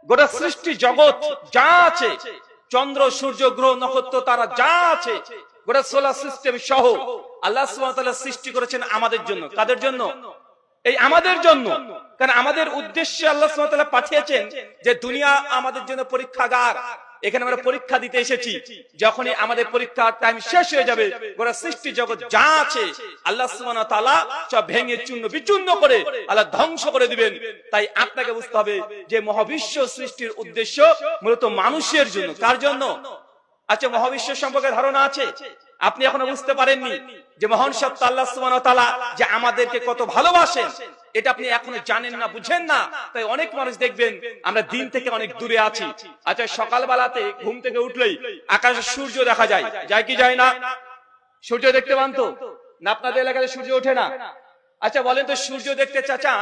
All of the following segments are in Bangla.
গোটা সৃষ্টি জগৎ যা আছে, চন্দ্র সূর্য গ্রহ নক্ষত্র তারা যা আছে, গোটা সোলার সিস্টেম সহ আল্লাহ সুবহানাহু ওয়া তাআলা সৃষ্টি করেছেন আমাদের জন্য। কাদের জন্য? এই আমাদের জন্য। কারণ আমাদের উদ্দেশ্যে আল্লাহ সুবহানাহু ওয়া তাআলা পাঠিয়েছেন যে দুনিয়া আমাদের জন্য পরীক্ষাগার, এখানে আমরা পরীক্ষা দিতে এসেছি। যখনই আমাদের পরীক্ষার টাইম শেষ হয়ে যাবে, গোটা সৃষ্টি জগৎ যা আছে আল্লাহ সুবহানাহু ওয়া তাআলা সব ভেঙে চূর্ণ বিচূর্ণ করে আল্লাহ ধ্বংস করে দিবেন। তাই আপনাকে বুঝতে হবে যে মহাবিশ্ব সৃষ্টির উদ্দেশ্য মূলত মানুষের জন্য। কার জন্য? আচ্ছা, মহাবিশ্ব সম্পর্কে ধারণা আছে? আপনি এখনো বুঝতে পারেননি যে মহান সত্তা আল্লাহ সুবহানাহু ওয়া তাআলা যে আমাদেরকে কত ভালোবাসেন, এটা আপনি এখনো জানেন না, বুঝেন না। তাই অনেক মানুষ দেখবেন আমরা দিন থেকে অনেক দূরে আছি। আচ্ছা, সকালবেলাতে ঘুম থেকে উঠলেই আকাশে সূর্য দেখা যায়, যায় কি যায় না? সূর্য দেখতে পান তো না? আপনাদের এলাকায় সূর্য ওঠে না? আচ্ছা বলেন তো, সূর্য দেখতে চাচা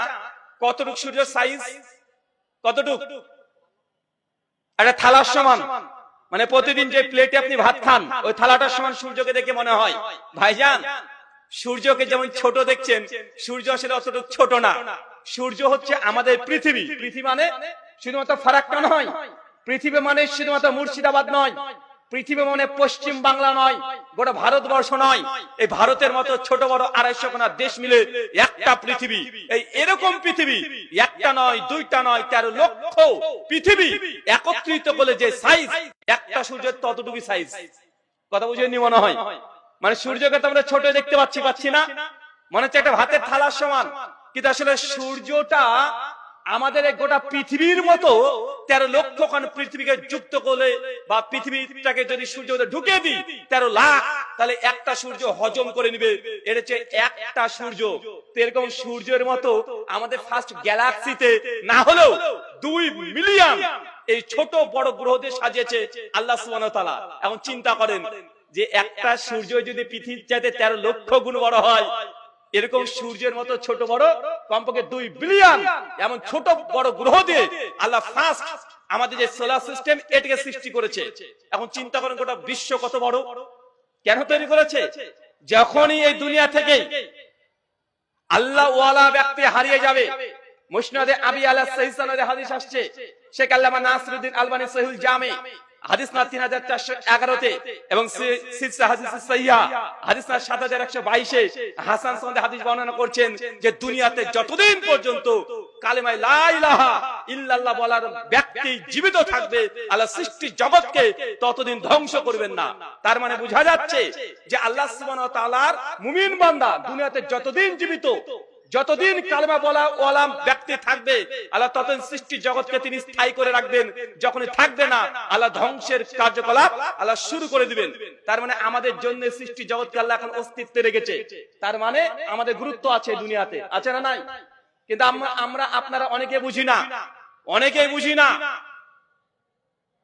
কতটুক সূর্য সাইজ? কতটুক? একটা থালার সমান। মানে প্রতিদিন যে প্লেটে আপনি ভাত খান ওই থালাটার সমান সূর্যকে দেখে মনে হয়। ভাইজান, সূর্যকে যেমন ছোট দেখছেন, সূর্য আসলে অতটুকু ছোট না। সূর্য হচ্ছে আমাদের পৃথিবী। পৃথিবী মানে শুধুমাত্র ফারাক্কা নয়, পৃথিবী মানে শুধুমাত্র মুর্শিদাবাদ নয়, পৃথিবী মানে পশ্চিম বাংলা নয়, গোটা ভারতবর্ষ নয়। এই ভারতের মতো ছোট বড় 250 কোনা দেশ মিলে একটা পৃথিবী। এই এরকম পৃথিবী একটা নয়, দুইটা নয়, 13 লক্ষ পৃথিবী একত্রিত করলে যে সাইজ, একটা সূর্যের ততটুকু সাইজ। কথা বুঝেননি মনে হয়? মানে সূর্যকে তো আমরা ছোট দেখতে পাচ্ছি না, মনে হচ্ছে একটা ভাতের থালার সমান। কিন্তু আসলে সূর্যটা আমাদের গোটা পৃথিবীর মতো 13 লক্ষ খান পৃথিবীকে যুক্ত করলে বা পৃথিবীটাকে যদি সূর্য ঢুকিয়ে দিই 13 লাখ, তাহলে একটা সূর্য হজম করে নিবে। এটা হচ্ছে একটা সূর্য। এরকম সূর্যের মতো আমাদের ফার্স্ট গ্যালাক্সিতে না হলেও 2 মিলিয়ন এই ছোট বড় গ্রহদের সাজিয়েছে আল্লাহ সুবহানাহু ওয়া তাআলা। এখন চিন্তা করেন যে একটা সূর্য যদি পৃথিবীর চাইতে 13 লক্ষ গুণ বড় হয়, এরকম সূর্যের মতো ছোট বড় কমপক্ষে 2 বিলিয়ন এমন ছোট বড় গ্রহ দিয়ে আল্লাহ ফার্স্ট আমাদের যে সোলার সিস্টেম এটাকে সৃষ্টি করেছে। এখন চিন্তা করেন গোটা বিশ্ব কত বড়। কেন তৈরি করেছে? যখনই এই দুনিয়া থেকে আল্লাহ ওয়ালা ব্যক্তি হারিয়ে যাবে, মুসনাদে আবি আলা সহিহ সনদে হাদিস আসছে, শেখ আল্লামা নাসিরউদ্দিন আলবানী সহিহুল জামি হাদিস না 3411 এবং সিলসিলা হাদিস সহিহা হাদিস না 7122 হাসান সনদে হাদিস বর্ণনা করছেন যে দুনিয়াতে যতদিন পর্যন্ত কালেমা লা ইলাহা ইল্লাল্লাহ বলার ব্যক্তি জীবিত থাকবে, আল্লাহ সৃষ্টি জগৎকে ততদিন ধ্বংস করবেন না। তার মানে বোঝা যাচ্ছে যে আল্লাহ সুবহানাহু ওয়া তাআলার মুমিন বান্দা দুনিয়াতে যতদিন জীবিত, যতদিন কালেমা বলা ওয়ালাম ব্যক্তি থাকবে, আল্লাহ ততদিন সৃষ্টি জগৎকে তিনি স্থায়ী করে রাখবেন। যখনই থাকবে না, আল্লাহ ধ্বংসের কার্যকলাপ আল্লাহ শুরু করে দিবেন। তার মানে আমাদের জন্য সৃষ্টি জগৎকে আল্লাহ এখন অস্তিত্বে রেখেছে। তার মানে আমাদের গুরুত্ব আছে দুনিয়াতে, আছে না নাই? কিন্তু আমরা আপনারা অনেকে বুঝি না, অনেকেই বুঝি না।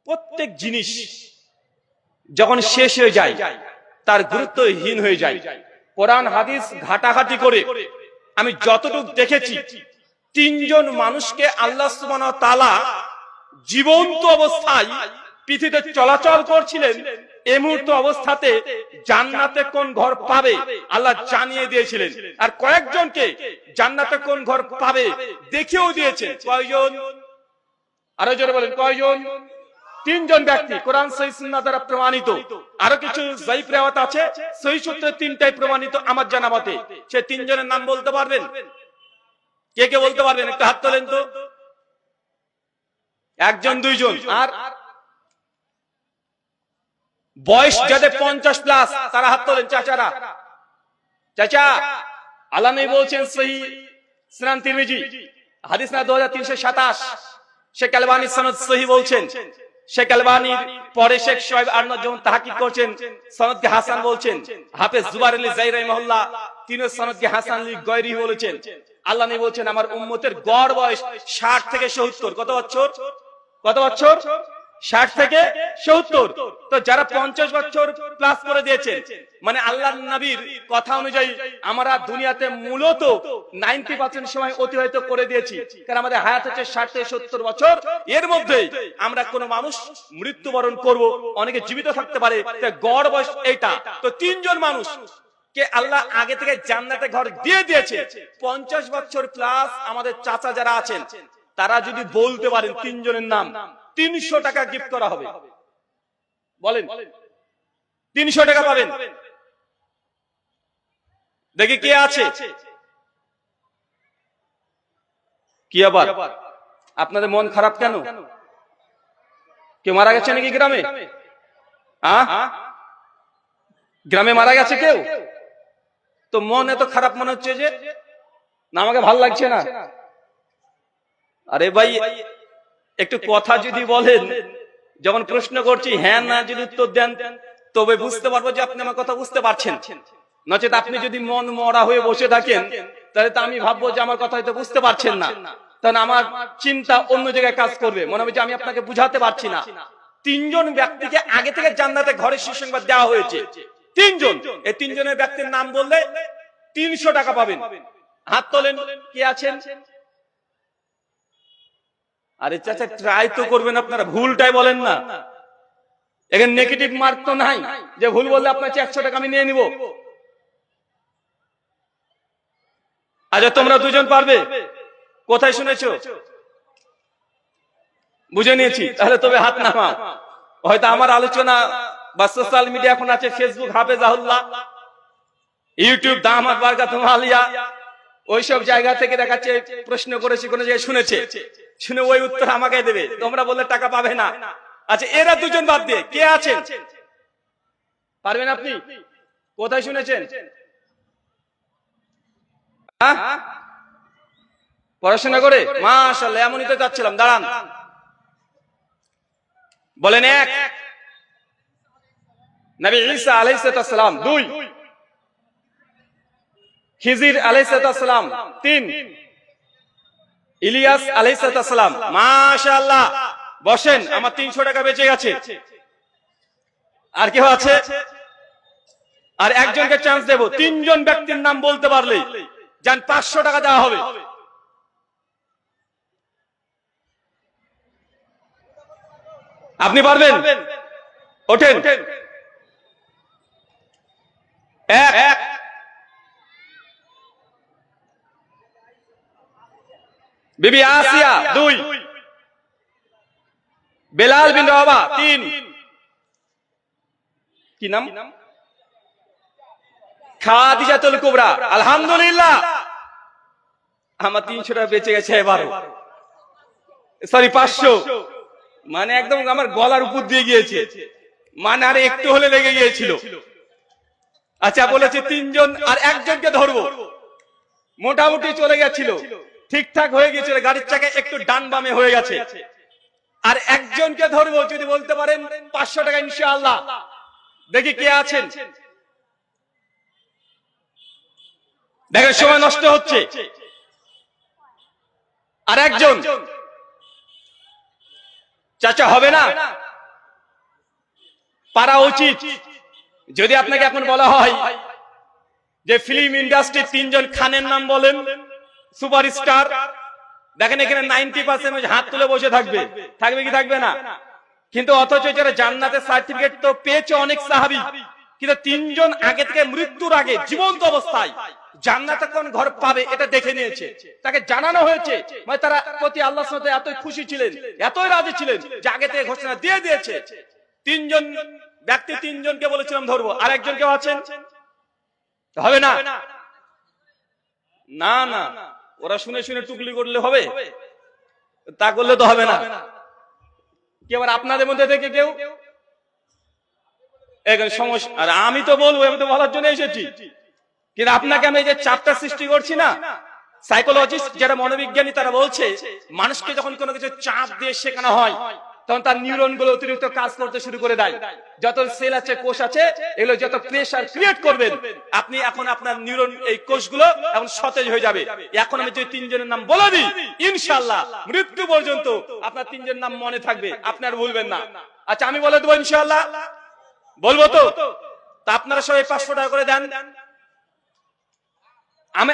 প্রত্যেক জিনিস যখন শেষ হয়ে যায় তার গুরুত্বহীন হয়ে যায়। কোরআন হাদিস ঘাটাঘাটি করে আমি যতটুকু দেখেছি, 3 জন মানুষকে আল্লাহ সুবহানাহু ওয়া তাআলা জীবন্ত অবস্থায় পৃথিবীতে চলাচল করছিলেন, এই মুহূর্ত অবস্থাতে জান্নাতে কোন ঘর পাবে আল্লাহ জানিয়ে দিয়েছিলেন। আর কয়েকজনকে জান্নাতে কোন ঘর পাবে দেখিয়েও দিয়েছেন। কয়জন? আরো জোরে বলেন, কয়জন? 3 জন ব্যক্তি, কোরআন সহিহ সুন্নাহ দ্বারা প্রমাণিত। আরো কিছু যায়িফ রিওয়ায়াত আছে, সহিহ সূত্রে 3টাই প্রমাণিত আমার জানা মতে। সে 3 জনের নাম বলতে পারবেন? কে কে বলতে পারবেন? একটু হাত তোলেন তো। 1 জন 2 জন। আর বয়স যাদের 50 প্লাস তারা হাত তোলেন। চাচারা, চাচা। আল্লাহ নবী বলছেন সহিহ সুনান তিরমিজি হাদিস না 2327, শেখ আলবানী সনদ সহিহ বলছেন। শেখ আলবানীর পরে শেখ শোয়েব আহমদ যখন তাহকিক করছেন সনদকে হাসান বলছেন। হাফেজ জুবাইর আলী জাইরি রাহিমাহুল্লাহ তিনি সনদকে হাসান লি গায়রি বলেছেন। আল্লাহ নবী বলছেন আমার উম্মতের গড় বয়স 60 থেকে 70। কত বছর? কত বছর? 60 থেকে 70। তো যারা 50 বছর প্লাস করে দিয়েছেন, মানে আল্লাহর নবীর কথা অনুযায়ী আমরা দুনিয়াতে মূলত 90% সময় অতিবাহিত করে দিয়েছি। কারণ আমাদের হায়াত হচ্ছে 60 থেকে 70 বছর। এর মধ্যে আমরা কোন মানুষ মৃত্যুবরণ করব, অনেকে জীবিত থাকতে পারে। তাই গড় বয়স এইটা। তো 3 জন মানুষ কে আল্লাহ আগে থেকে জান্নাতে ঘর দিয়ে দিয়েছে। 50 বছর প্লাস আমাদের চাচা যারা আছেন, তারা যদি বলতে পারেন তিনজনের নাম, 300 টাকা গিফট করা হবে। বলেন 300 টাকা পাবেন। দেখি কে আছে। কি আবার আপনাদের মন খারাপ কেন? কেউ মারা গেছে নাকি গ্রামে? গ্রামে মারা গেছে কেউ? তো মন এত খারাপ মনে হচ্ছে যে না, আমাকে ভাল লাগছে না। আরে ভাই একটু কথা যদি বলেন, যখন প্রশ্ন করছি হ্যাঁ না যদি উত্তর দেন তবে বুঝতে পারবো যে আপনি আমার কথা বুঝতে পারছেন। নচেত আপনি যদি মন মরা হয়ে বসে থাকেন তাহলে তো আমি ভাববো যে আমার কথা হয়তো বুঝতে পারছেন না, তাহলে আমার চিন্তা অন্য জায়গায় কাজ করবে, মনে হবে যে আমি আপনাকে বুঝাতে পারছি না। 3 জন ব্যক্তিকে আগে থেকে জান্নাতে ঘরের সুসংবাদ দেওয়া হয়েছে। 3 জন, এই 3 জনের ব্যক্তির নাম বললে 300 টাকা পাবেন। হাত তোলেন কে আছেন? আরে চাচা ট্রাই তো করবেন, আপনারা ভুলটাই বলেন না। এখানে নেগেটিভ মার্ক তো নাই যে ভুল বললে আপনার 100 টাকা আমি নিয়ে নিব। আচ্ছা তোমরা 2 জন পারবে? কোথায় শুনেছো? বুঝে নিয়েছি, তাহলে তবে হাত নামাও। হয়তো আমার আলোচনা বা সোশ্যাল মিডিয়া এখন আছে ফেসবুক হাফেজাহুল্লাহ, ইউটিউব দামাত বারকাতুহু আলিয়া, ওইসব জায়গা থেকে দেখাচ্ছে প্রশ্ন করেছি, কোন জায়গায় শুনেছে, শুনে ওই উত্তর আমাকে দেবে, তোমরা বললে টাকা পাবে না। আচ্ছা এরা 2 জন বাদ দিয়ে কে আছেন? পারবেন আপনি? কোথায় শুনেছেন? পড়াশোনা করে? মাশাআল্লাহ, এমনই তো যাচ্ছিলাম। দাঁড়ান, বলেন 1 নবী ঈসা আলাইহিস সালাম, 2 খিজির আলাইহিস সালাম, 3 ইলিয়াস আলাইহিস সালাম। মাশাআল্লাহ, বসেন, আমার 300 টাকা বেঁচে গেছে। আর কেউ আছে? আর একজনকে চান্স দেব, 3 জন ব্যক্তির নাম বলতে পারলে জান 500 টাকা দেওয়া হবে। আপনি পারবেন? ওঠেন। 1 বিবি আসিয়া, 2 বেলাল বিন রাবা, 3 কি নাম? খাদিজাতুল কুবরা। আলহামদুলিল্লাহ, আমার 300 টাকা বেঁচে গেছে এবারও, সরি 500, মানে একদম আমার গলার উপর দিয়ে গিয়েছে, মানে আর একটু হলে লেগে গিয়েছিল। আচ্ছা বলেছি 3 জন, আর একজনকে ধরবো, মোটামুটি চলে গেছিল, ঠিকঠাক হয়ে গিয়েছিল, গাড়ির চাকা একটু ডান বামে হয়ে গেছে। আর একজনকে ধরবো, যদি বলতে পারেন 500 টাকা ইনশাআল্লাহ। দেখি কে আছেন। দেখেন সময় নষ্ট হচ্ছে। আর একজন চাচা হবে না? পারা উচিত। যদি আপনাকে এখন বলা হয় যে ফিল্ম ইন্ডাস্ট্রির 3 জন খানের নাম বলেন, সুপারস্টার, দেখেন এখানে 90% হাত তুলে বসে থাকবে, থাকবে কি থাকবে না? কিন্তু অথচ যারা জান্নাতের সার্টিফিকেট তো পেয়েছে অনেক সাহাবী, কিন্তু 3 জন আগে থেকে মৃত্যুর আগে জীবন্ত অবস্থায় জান্নাতে কোন ঘর পাবে এটা দেখে নিয়েছে, তাকে জানানো হয়েছে। মানে তারা প্রতি আল্লাহর সাথে এতই খুশি ছিলেন, এতই রাজি ছিলেন যে আগে থেকে ঘোষণা দিয়ে দিয়েছে। 3 জন ব্যক্তি, 3 জনকে বলেছিলাম ধরবো। আর একজন কেউ আছেন? হবে না, না না, ওরা শুনে শুনে টুকলি করলে হবে? তা করলে তো হবে না। কি আবার আপনাদের মধ্যে থেকে কেউ? এখানে সমস্যা। আর আমি তো বলবো, আমি তো বলার জন্য এসেছি, কিন্তু আপনাকে আমি এই যে চাপটা সৃষ্টি করছি না, সাইকোলজিস্ট যারা মনোবিজ্ঞানী তারা বলছে মানুষকে যখন কোনো কিছু চাপ দিয়ে শেখানো হয় তখন তার নিউরন গুলো অতিরিক্ত কাজ করতে শুরু করে দেয়। যত সেল আছে, কোষ আছে, এগুলো যত প্রেসার ক্রিয়েট করবেন আপনি, এখন আপনার নিউরন এই কোষগুলো এখন সতেজ হয়ে যাবে। এখন আমি যে 3 জনের নাম বলে দিই, ইনশাআল্লাহ মৃত্যু পর্যন্ত আপনার 3 জনের নাম মনে থাকবে, আপনি আর ভুলবেন না। আচ্ছা আমি বলে দেবো ইনশাআল্লাহ, বলবো তো? তা আপনারা সবাই 500 টাকা করে দেন,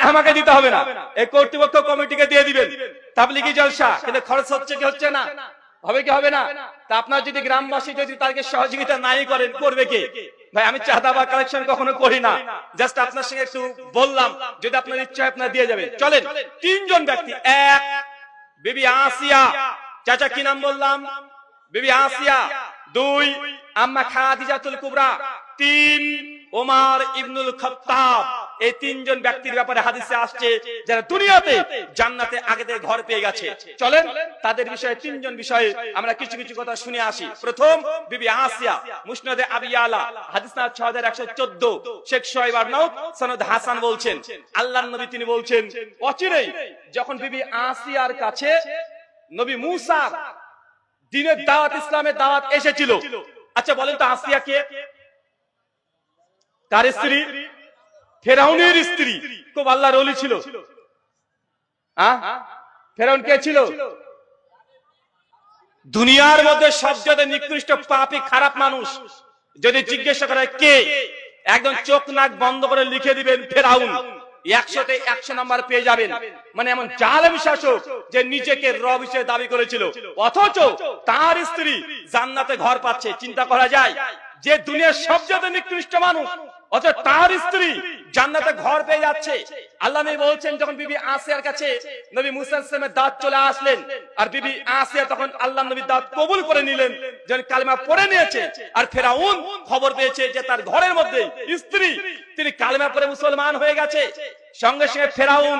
আমাকে দিতে হবে না, এই কর্তৃপক্ষ কমিটিকে দিয়ে দিবেন। তাবলীগি জলসা, কিন্তু খরচ হচ্ছে কি হচ্ছে না? হবে কি হবে না? তা আপনার যদি গ্রামবাসী যদি তাকে সহযোগিতা নাই করেন, করবে কে? ভাই আমি চাঁদা বা কালেকশন কখনো করি না, জাস্ট আপনার সঙ্গে একটু বললাম, যদি আপনার ইচ্ছা হয় আপনার দিয়ে যাবেন। চলেন 3 জন ব্যক্তি, 1 বিবি আসিয়া, চাচা কি নাম বললাম? বিবি আসিয়া। 2 আম্মা খাদিজাতুল কুবরা। 3 ওমর ইবনুল খাত্তাব। এই 3 জন ব্যক্তির ব্যাপারে হাদিসে আসছে যারা দুনিয়াতে জান্নাতে আগে থেকে ঘর পেয়ে গেছে। চলেন তাদের বিষয়ে 3 জন বিষয়ে আমরা কিছু কিছু কথা শুনে আসি। প্রথম বিবি আসিয়া, মুসনাদে আবি আলা, হাদিস নাম্বার 6114, শেখ শুআইব আরনাউত সনদ হাসান বলছেন, আল্লাহর নবী তিনি বলছেন, অচিরেই যখন বিবি আসিয়ার কাছে নবী মুসা দ্বীনের দাওয়াত, ইসলামের দাওয়াত এসেছিল। আচ্ছা বলেন তো আসিয়া কে? কার স্ত্রী? ফেরাউনের স্ত্রী। খুব আল্লাহর ওলি ছিল। ফেরাউন কে ছিল? দুনিয়ার মধ্যে সবচেয়ে নিকৃষ্ট পাপী খারাপ মানুষ। যদি জিজ্ঞাসা করা হয় কে, একদম চোখ নাক বন্ধ করে লিখে দিবেন ফেরাউন। 100তে 100 নাম্বার পেয়ে যাবেন। মানে এমন জালেম শাসক যে নিজেকে রব হিসেবে দাবি করেছিল, অথচ তার স্ত্রী জান্নাতে ঘর পাচ্ছে। চিন্তা করা যায় যে দুনিয়ার সবচেয়ে নিকৃষ্ট মানুষ, অথচ তার স্ত্রী জান্নাতে ঘর পেয়ে যাচ্ছে। আল্লাহ নবী বলছেন, যখন বিবি আসিয়ার কাছে নবী মুসা আলাইহিস সালামের দাওয়াত চলে আসলেন, আর বিবি আসিয়া তখন আল্লাহ নবীর দাওয়াত কবুল করে নিলেন, যখন কালিমা পড়ে নিয়েছে, আর ফেরাউন খবর পেয়েছে যে তার ঘরের মধ্যে স্ত্রী তিনি কালিমা পড়ে মুসলমান হয়ে গেছে, সঙ্গে সঙ্গে ফেরাউন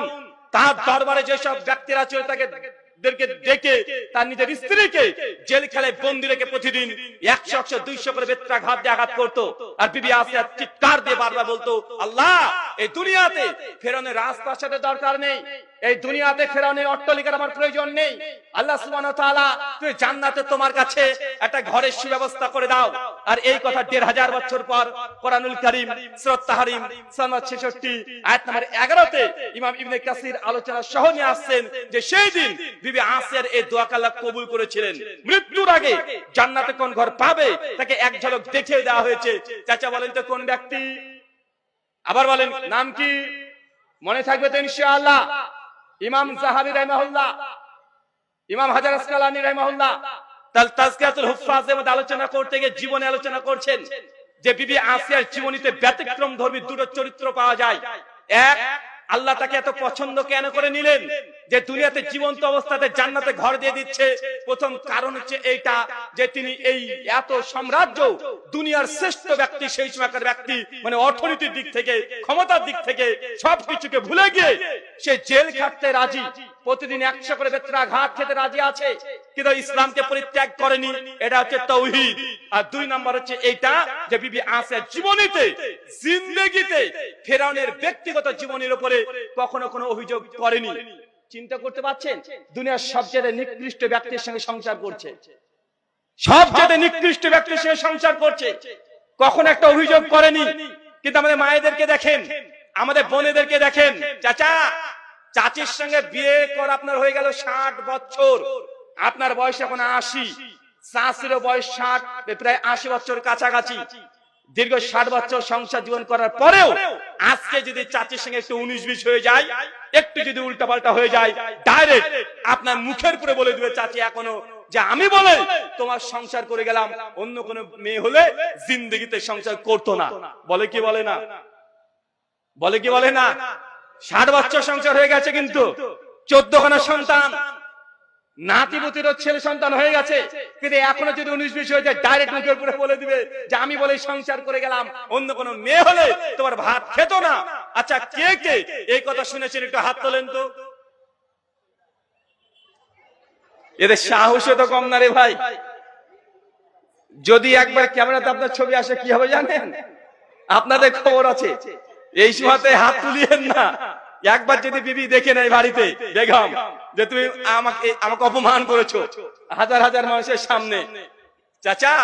তার দরবারে যেসব ব্যক্তিরা ছিল তাদেরকে ডেকে তার নিজের স্ত্রীকে জেলখানায় বন্দী রেখে প্রতিদিন 100-200 করে বেত্রাঘাত দিয়ে আঘাত করতো। আর বিবি আসিয়া চিৎকার দিয়ে বারবার বলতো, আল্লাহ এই দুনিয়াতে ফেরাউনের রাজপ্রাসাদের দরকার নেই, এই দুনিয়াতে ফেরাউনের অট্টালিকার আমার প্রয়োজন নেই। আল্লাহ সুবহানাহু ওয়া তাআলা তুমি জান্নাতে তোমার কাছে একটা ঘরের সুব্যবস্থা করে দাও। আর এই কথা 1500 বছর পর কোরআনুল কারীম সূরা তাহরিম সূরা 66 আয়াত নম্বর 11তে ইমাম ইবনে কাসির আলোচনা সহ নিয়ে আসছেন যে সেই দিন বিবি আসিয়ার এই দোয়াকে আল্লাহ কবুল করেছিলেন। মৃত্যুর আগে জান্নাতে কোন ঘর পাবে তাকে এক ঝলক দেখিয়ে দেওয়া হয়েছে। চাচা বলেন তো কোন ব্যক্তি? আবার বলেন নাম কি? মনে থাকবে তো ইনশাআল্লাহ। ইমাম যাহাবী রাহিমাহুল্লাহ, ইমাম হাজার আসকালানী রাহিমাহুল্লাহ তাজকিয়াতুল হুফাজের মধ্যে আলোচনা করতে গিয়ে জীবনে আলোচনা করছেন যে বিবি আসিয়ার জীবনীতে ব্যতিক্রম ধর্মী দুটো চরিত্র পাওয়া যায়। এক, আল্লাহ তাকে এত পছন্দ কেন করে নিলেন যে দুনিয়াতে জীবন্ত অবস্থাতে জান্নাতে ঘর দিয়ে দিচ্ছে? প্রথম কারণ হচ্ছে এইটা যে তিনি এই এত সাম্রাজ্য, দুনিয়ার শ্রেষ্ঠ ব্যক্তি, সেই সময়কার ব্যক্তি, মানে অর্থনীতির দিক থেকে, ক্ষমতার দিক থেকে সবকিছুকে ভুলে গিয়ে সে জেল খাটতে রাজি, প্রতিদিন 100 করে বেত্রাঘাত খেতে রাজি আছে, কিন্তু ইসলামকে পরিত্যাগ করেনি। এটা হচ্ছে তাওহীদ। আর 2 নাম্বার হচ্ছে এইটা যে বিবি আসিয়ার জীবনীতে, জিন্দেগিতে ফেরাউনের ব্যক্তিগত জীবনের উপরে কখনো কোনো অভিযোগ করেনি। চিন্তা করতে পারছেন? দুনিয়ার সবচেয়ে নিকৃষ্ট ব্যক্তির সঙ্গে সংসার করছে, সবচেয়ে নিকৃষ্ট ব্যক্তির সঙ্গে সংসার করছে, কখন একটা অভিযোগ করেনি। কিন্তু আমাদের মায়েদেরকে দেখেন, আমাদের বোনেদেরকে দেখেন, চাচা চাচির সঙ্গে বিয়ে করা আপনার হয়ে গেল 60 বছর, আপনার বয়স এখন 80, চাচিরও বয়স 60, প্রায় 80 বছর কাছাকাছি। দীর্ঘ 60 বছর সংসার জীবন করার পরেও আজকে যদি চাচির সঙ্গে একটু 19-20 হয়ে যায়, একটু যদি উল্টাপাল্টা হয়ে যায়, ডাইরেক্ট আপনার মুখের উপরে বলে দিবে চাচি এখনো যে আমি বলে তোমার সংসার করে গেলাম, অন্য কোনো মেয়ে হলে জিন্দেগিতে সংসার করতো না। বলে কি বলে না? বলে কি বলে না? 60 বছর সংসার হয়ে গেছে, কিন্তু 14খানা সন্তান, নাতিপুতির ছেলে সন্তান হয়ে গেছে, কিন্তু এখনো যদি 19-20 হয়ে যায়, ডাইরেক্ট মুখের উপরে বলে দিবে যে আমি বলে সংসার করে গেলাম, অন্য কোনো মেয়ে হলে তোমার ভাত খেত না। আচ্ছা কে কে এই কথা শুনেছেন? একটু হাত তোলেন তো। এদের সাহসে তো কম না রে ভাই। যদি একবার ক্যামেরাতে আপনার ছবি আসে কি হবে জানেন? আপনাদের খবর আছে, এই সময়তে হাত তুলিয়েন না। একবার যদি বিবি দেখে নেয় বাড়িতে, বেগম, যে তুমি আমাকে অপমান করেছো হাজার হাজার মানুষের সামনে, চাচা,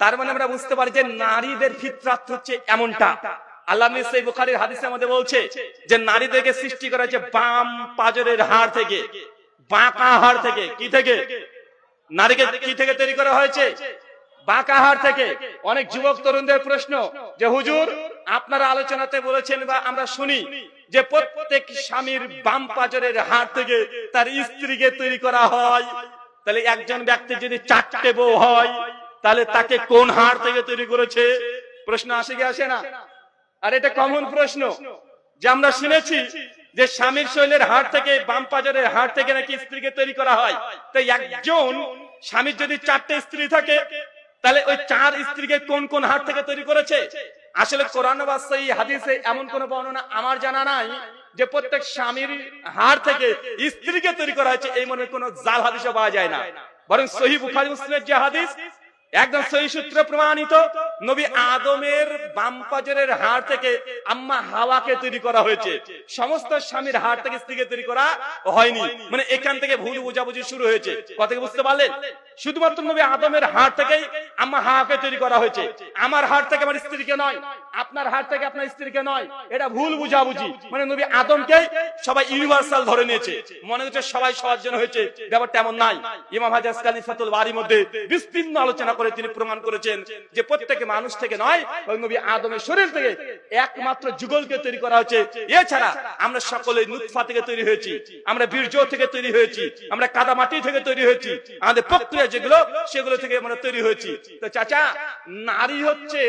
তার মানে আমরা বুঝতে পারি যে নারীদের ফিতরাত হচ্ছে এমনটা। আল্লাহ নবী সহিহ বুখারীর হাদিসের মধ্যে বলছে যে নারীদেরকে সৃষ্টি করা হয়েছে বাম পাজরের হাড় থেকে, বাঁকা হাড় থেকে। কি থেকে? নারীকে কি থেকে তৈরি করা হয়েছে? বাঁকা হাড় থেকে। অনেক যুবক তরুণদের প্রশ্ন যে হুজুর আপনারা আলোচনাতে বলেছেন বা আমরা শুনি যে প্রত্যেক স্বামীর বাম পাজরের হাড় থেকে তার স্ত্রীকে তৈরি করা হয়, তাহলে একজন ব্যক্তি যদি 4টে বউ হয় তাহলে তাকে কোন হাড় থেকে তৈরি করেছে? প্রশ্ন আসে কি আসে না? আর এটা কমন প্রশ্ন যে আমরা শুনেছি যে স্বামীর শরীরের হাড় থেকে, বাম পাজরের হাড় থেকে নাকি স্ত্রীকে তৈরি করা হয়। তো একজন স্বামীর যদি 4টে স্ত্রী থাকে, তাহলে ওই 4 স্ত্রীকে কোন কোন হাড় থেকে তৈরি করেছে? আসলে কোরআন বা সহিহ হাদিসে এমন কোন বর্ণনা আমার জানা নাই যে প্রত্যেক স্বামীর হাড় থেকে স্ত্রীকে তৈরি করা হয়েছে, এই মনে কোন জাল হাদিসে পাওয়া যায় না। বরং সহিহ বুখারী মুসলিমের যে হাদিস, একদম সহিহ সূত্রে প্রমাণিত, নবী আদমের বাম পাজরের হাড় থেকে আম্মা হাওয়াকে তৈরি করা হয়েছে। সমস্ত স্বামীর হাড় থেকে স্ত্রীকে তৈরি করা হয়নি। মানে এখান থেকে ভুল বোঝাবুঝি শুরু হয়েছে। কথা কি বুঝতে পারলেন? শুধুমাত্র নবী আদমের হাড় থেকেই আম্মা হাওয়াকে তৈরি করা হয়েছে। আমার হাড় থেকে আমার স্ত্রীকে নয়, আপনার হাড় থেকে আপনার স্ত্রীকে নয়। এটা ভুল বুঝাবুঝি। মানে নবী আদমকে সবাই ইউনিভার্সাল ধরে নিয়েছে, মনে হচ্ছে সবাই সবার জন্য হয়েছে। ব্যাপারটা এমন নাই। ইমাম হাজী আসকালী ফাতুল বারীর মধ্যে বিস্তীর্ণ আলোচনা করে তিনি প্রমাণ করেছেন যে প্রত্যেক মানুষ থেকে নয়, ওই নবী আদমের শরীর থেকে একমাত্র যুগলকে তৈরি করা হয়েছে। এছাড়া আমরা সকলে নুতফা থেকে তৈরি হয়েছি, আমরা বীর্য থেকে তৈরি হয়েছি, আমরা কাদা মাটি থেকে তৈরি হয়েছি, আমাদের প্রক্রিয়া যেগুলো সেগুলো থেকে আমরা তৈরি হয়েছি। তো চাচা, নারী হচ্ছে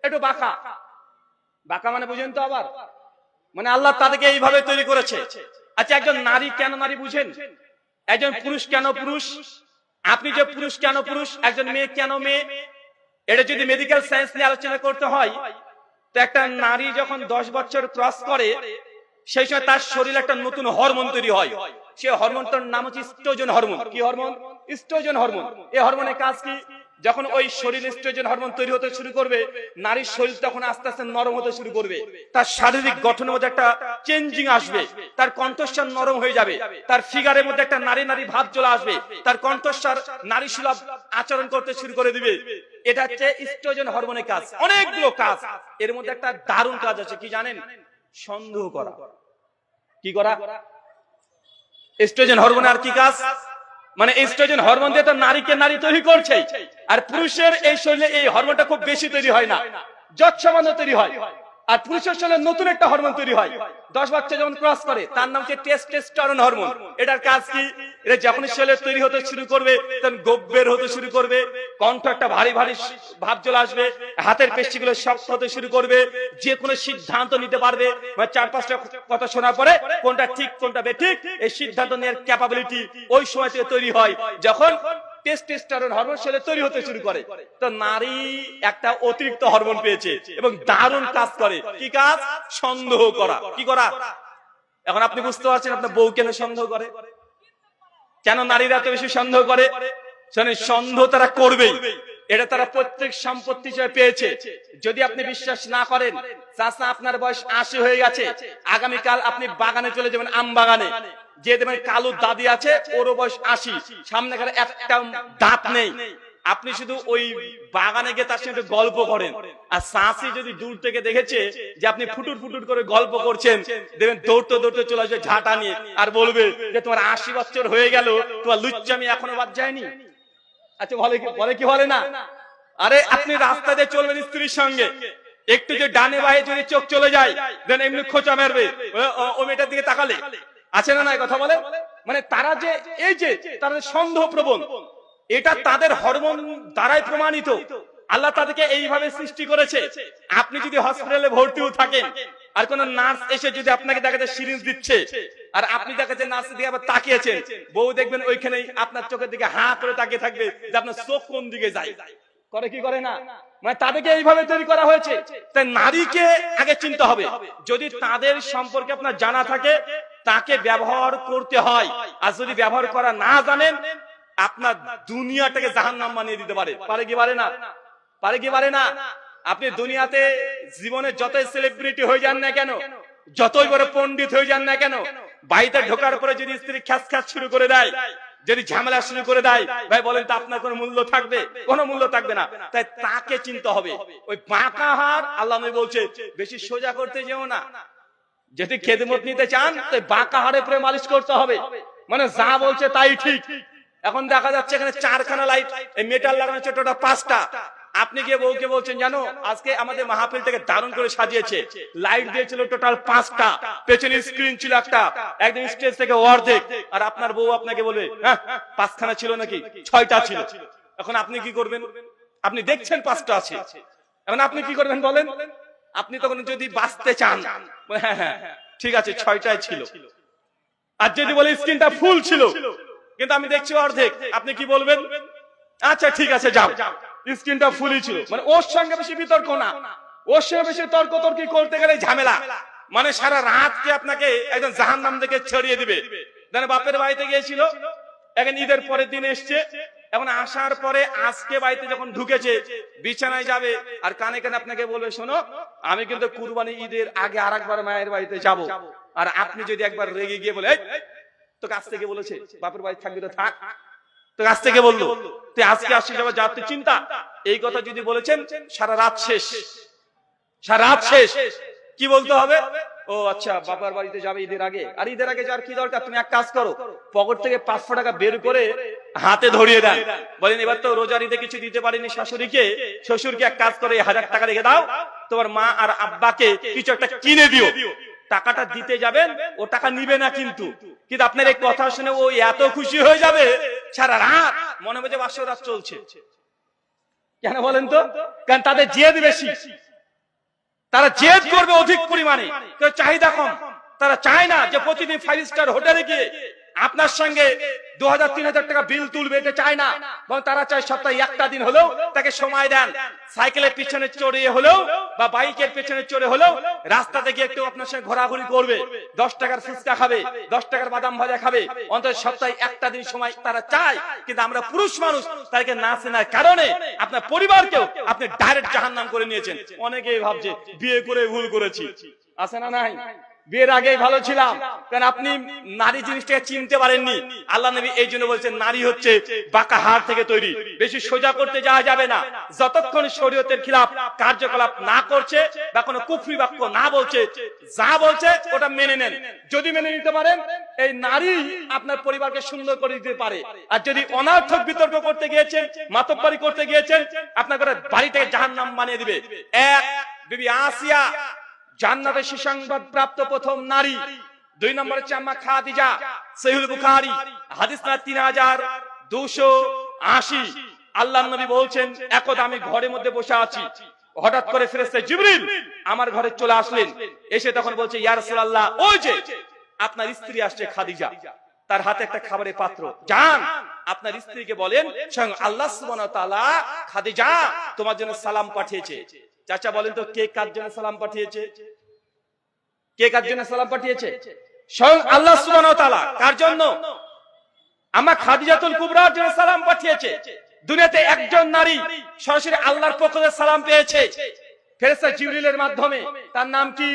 একটু বাঁকা। বাঁকা মানে বুঝেন তো? আবার মানে আল্লাহ তাদেরকে এইভাবে তৈরি করেছে। আচ্ছা, একজন নারী কেন নারী বুঝেন? একজন পুরুষ কেন পুরুষ? আপনি যে পুরুষ কেন পুরুষ? একজন মেয়ে কেন মেয়ে? এটা যদি মেডিকেল সায়েন্স নিয়ে আলোচনা করতে হয়, তো একটা নারী যখন 10 বছর ক্রস করে, সেই সময় তার শরীরে একটা নতুন হরমোন তৈরি হয়। সেই হরমোনটার নাম হচ্ছে ইস্ট্রোজেন হরমোন। কি হরমোন? Estrogen hormone. এই হরমোনের কাজ কি? যখন ওই শরীরে ইস্ট্রোজেন হরমোন তৈরি হতে শুরু করবে, নারীর শরীর তখন আস্তে আস্তে নরম হতে শুরু করবে। তার শারীরিক গঠনের মধ্যে একটা চেঞ্জিং আসবে, তার কণ্ঠস্বর নরম হয়ে যাবে, তার ফিগারের মধ্যে একটা নারী নারী ভাব চলে আসবে, তার কণ্ঠস্বর নারী সুলভ আচরণ করতে শুরু করে দিবে। এটা হচ্ছে ইস্ট্রোজেন হরমোনের কাজ। অনেকগুলো কাজ, এর মধ্যে একটা দারুণ কাজ আছে, কি জানেন? সন্দেহ করা। কি করা? ইস্ট্রোজেন হরমোন আর কি কাজ? মানে ইস্ট্রোজেন হরমোন দিয়ে তো নারীকে নারী তৈরি করছে। আর পুরুষের এই শরীরে এই হরমোনটা খুব বেশি তৈরি হয় না, যৎসামান্য তৈরি হয়। আর পুরুষের শরীরে নতুন একটা হরমোন তৈরি হয় 10 বছর যখন ক্রস করে, তার নাম হচ্ছে টেস্টোস্টেরন হরমোন। এটার কাজ কি? এটা যখন শরীরে তৈরি হতে শুরু করবে, তখন গোব্বের হতে শুরু করবে, কণ্ঠ একটা ভারী ভারী ভাব চলে আসবে, হাতের পেশিগুলো শক্ত হতে শুরু করবে, যে কোনো সিদ্ধান্ত নিতে পারবে। মানে 4-5টা কথা শোনার পরে কোনটা ঠিক কোনটা বেঠিক এই সিদ্ধান্ত নেওয়ার ক্যাপাবিলিটি ওই সময় থেকে তৈরি হয়, যখন টেস্টোস্টেরন হরমোন শরীরে তৈরি হতে শুরু করে। তো নারী একটা অতিরিক্ত হরমোন পেয়েছে এবং দারুণ কাজ করে। কি কাজ? সন্দেহ করা। কি করা? এখন আপনি বুঝতে পারছেন আপনার বউ কেন সন্দেহ করে, কেন নারীরা এত বেশি সন্দেহ করে। সন্দেহ তারা করবেই, এটা তারা প্রত্যেক সম্পত্তি হিসেবে পেয়েছে। যদি আপনি বিশ্বাস না করেন, চাচা আপনার বয়স 80 হয়ে গেছে, আগামীকাল আপনি বাগানে চলে যাবেন, আম বাগানে, যে দেখবেন কালু দাদি আছে, ওর বয়স 80, সামনে একটা দাঁত নেই। আপনি শুধু ওই বাগানে গিয়ে তার সঙ্গে গল্প করেন, আর চাচি যদি দূর থেকে দেখেছে যে আপনি ফুটুর ফুটুর করে গল্প করছেন, দেখবেন দৌড়তে দৌড়তে চলে আসবে ঝাঁটা নিয়ে, আর বলবে যে তোমার 80 বছর হয়ে গেল, তোমার লুচ্চামি এখনো বাদ যায়নি। আচ্ছা, বলে কি বলে না? আরে আপনি রাস্তা দিয়ে চলবেন স্ত্রীর সঙ্গে, একটু যে ডানে বায়ে যদি চোখ চলে যায়, দেন এমনি খোঁচা মারবে ও মেয়েটার দিকে তাকালে। আছে না নাই কথা বলে? মানে তারা যে এই যে তারা সন্দেহ প্রবণ, এটা তাদের হরমোন দ্বারাই প্রমাণিত। আল্লাহ তাদেরকে এইভাবে সৃষ্টি করেছে। আপনি যদি হসপিটালে ভর্তিও থাকেন, আর কোন নার্স এসে যদি আপনাকে দেখাতে সিরিঞ্জ দিচ্ছে, আর আপনি দেখাচ্ছেন নার্সের দিকে আবার তাকিয়েছেন, বউ দেখবেন ওইখানেই আপনার চোখের দিকে হাঁ করে তাকিয়ে থাকবে যে আপনার চোখ কোন দিকে যায়। করে কি করে না? মানে তাদেরকে এইভাবে তৈরি করা হয়েছে। তাই নারীকে আগে চিনতে হবে। যদি তাদের সম্পর্কে আপনার জানা থাকে, তাকে ব্যবহার করতে হয়। আর যদি ব্যবহার করা না জানেন, আপনার দুনিয়াটাকে জাহান্নাম বানিয়ে দিতে পারে। পারে কি পারে না? পারে কি পারে না? আপনি দুনিয়াতে জীবনে যতই সেলিব্রিটি হয়ে যান না কেন, যতই বড় পণ্ডিত হয়ে যান না কেন, বাড়িতে ঢোকার পরে যদি স্ত্রী খ্যাস খ্যাস শুরু করে দেয়, যদি ঝামেলা শুরু করে দেয়, ভাই বলেন তো আপনার কোনো মূল্য থাকবে? কোনো মূল্য থাকবে না। তাই তাকে চিনতে হবে। ওই বাঁকা হাড় আল্লাহ নবী বলছে বেশি সোজা করতে যেও না। যদি খেদমত নিতে চান, তো বাঁকা হাড়ের উপরে মালিশ করতে হবে। মানে যা বলছে তাই ঠিক। এখন দেখা যাচ্ছে এখানে 4খানা লাইট, এই মেটাল লাগানো হচ্ছে টোটাল 5টা। আপনি গিয়ে বউকে বলছেন, জানো আজকে আমাদের মাহফিলটাকে দারুণ করে সাজিয়েছে, লাইট দিয়েছিল টোটাল 5টা, পেছনে স্ক্রিন ছিল একটা, একদম স্টেজ থেকে অর্ধেক। আর আপনার বউ আপনাকে বলবে, হ্যাঁ 5খানা ছিল নাকি? 6টা ছিল। এখন আপনি কি করবেন? আপনি দেখছেন 5টা আছে, এখন আপনি কি করবেন বলেন? আপনি তখন যদি বাঁচতে চান, হ্যাঁ হ্যাঁ ঠিক আছে 6টায় ছিল। আর যদি বলে স্ক্রিনটা ফুল ছিল কিন্তু আমি দেখছি অর্ধেক, আপনি কি বলবেন? আচ্ছা ঠিক আছে যাও, স্ক্রিনটা ফুলই ছিল। মানে ওর সঙ্গে বেশি বিতর্ক না, ওর সঙ্গে বেশি তর্কতর্কি করতে গেলে ঝামেলা। মানে সারা রাতকে আপনাকে একদম জাহান্নাম থেকে ছড়িয়ে দিবে। মানে বাপের বাড়িতে গিয়েছিল, এখন ঈদের পরের দিন এসছে, এখন আসার পরে আজকে বাড়িতে যখন ঢুকেছে বিছানায় যাবে আর কানে কানে আপনাকে বলবে, শোনো আমি কিন্তু কুরবানি ঈদের আগে আরেকবার মায়ের বাড়িতে যাব। আর আপনি যদি একবার রেগে গিয়ে বলে, তো কাছ থেকে বলেছে বাপের বাড়ি থাকবি তো থাক, তো কাছ থেকে বললো তুই আজকে আসছিস যাবার যা তুই চিন্তা, এই কথা যদি বলেছেন সারা রাত শেষ, সারা রাত শেষ। কি বলতে হবে? ও আচ্ছা বাবার বাড়িতে যাবে ঈদের আগে, আর ঈদের আগে যাওয়ার কি দরকার? তুমি এক কাজ করো, পকেট থেকে 500 টাকা বের করে হাতে ধরিয়ে দেন, বলেন এবার তো রোজার ঈদে কিছু দিতে পারিনি শাশুড়িকে, শ্বশুরকে এক কাজ করে 1000 টাকা রেখে দাও, তোমার মা আর আব্বাকে কিছু একটা কিনে দিও। টাকাটা দিতে যাবেন, ও টাকা নিবে না কিন্তু, কিন্তু আপনার এই কথা শুনে ও এত খুশি হয়ে যাবে সারা রাত মনে হবে যে 500 রাত চলছে। কেন বলেন তো? কারণ তাদের জেদ বেশি, তারা জেদ করবে অধিক পরিমাণে, চাহিদা কম। তারা চায় না যে প্রতিদিন 5 স্টার হোটেলে গিয়ে আপনার সঙ্গে 2000-3000 টাকা বিল তুলবে, এটা চায় না। বরং তারা চায় সপ্তাহে একটা দিন হলেও তাকে সময় দেন, সাইকেলের পিছনে চড়িয়ে হলেও বা বাইকের পিছনে চড়ে হলেও রাস্তাতে গিয়ে একটু আপনার সঙ্গে ঘোরাঘুরি করবে, 10 টাকার ফুচকা খাবে, 10 টাকার বাদাম ভাজা খাবে, অন্তত সপ্তাহে একটা দিন সময় তারা চায়। কিন্তু আমরা পুরুষ মানুষ তাদেরকে না চেনার কারণে আপনার পরিবারকেও আপনি ডাইরেক্ট জাহান্নাম করে নিয়েছেন। অনেকেই ভাবছে বিয়ে করে ভুল করেছি, আছে না নাই? বিয়ের আগেই ভালো ছিলাম, কারণ আপনি নারী জিনিসটাকে চিনতে পারেননি। আল্লাহ নবী এই জন্য বলছেন নারী হচ্ছে বাঁকা হাড় থেকে তৈরি, বেশি সোজা করতে যাওয়া যাবে না। যতক্ষণ শরীয়তের খিলাফ কার্যকলাপ না করছে বা কোনো কুফরি বাক্য না বলছে, যা বলছে ওটা মেনে নেন। যদি মেনে নিতে পারেন এই নারী আপনার পরিবারকে সুন্দর করে দিতে পারে। আর যদি অনার্থক বিতর্ক করতে গিয়েছেন, মাতব্বরি করতে গিয়েছেন, আপনার বাড়িটাকে জাহান্নাম বানিয়ে দিবে। এক, বিবি আসিয়া জান্নাতের সুসংবাদ প্রাপ্ত প্রথম নারী। 2 নম্বর হচ্ছে আম্মা খাদিজা, সহিহ বুখারী হাদিস না 3280। আল্লাহর নবী বলছেন, একদা আমি ঘরের মধ্যে বসে আছি, হঠাৎ করে ফেরেশতা জিবরিল আমার ঘরে চলে আসলেন, এসে তখন বলছে ইয়া রাসূলুল্লাহ, ওই যে আপনার স্ত্রী আসছে খাদিজা, তার হাতে একটা খাবারের পাত্র, যান আপনার স্ত্রীকে বলেন স্বয়ং আল্লাহ সুবহানাহু ওয়া তাআলা খাদিজা তোমার জন্য সালাম পাঠিয়েছে। চাচা বলেন তো কে কার জন্য সালাম পাঠিয়েছে? কে কার জন্য সালাম পাঠিয়েছে? স্বয়ং আল্লাহ সুবহানাহু ওয়া তাআলা। কার জন্য? আম্মা খাদিজাতুল কুবরার জন্য সালাম পাঠিয়েছে। দুনিয়াতে একজন নারী সরাসরি আল্লাহর পক্ষ থেকে সালাম পেয়েছে ফেরেশতা জিবরিলের মাধ্যমে। তার নাম কি?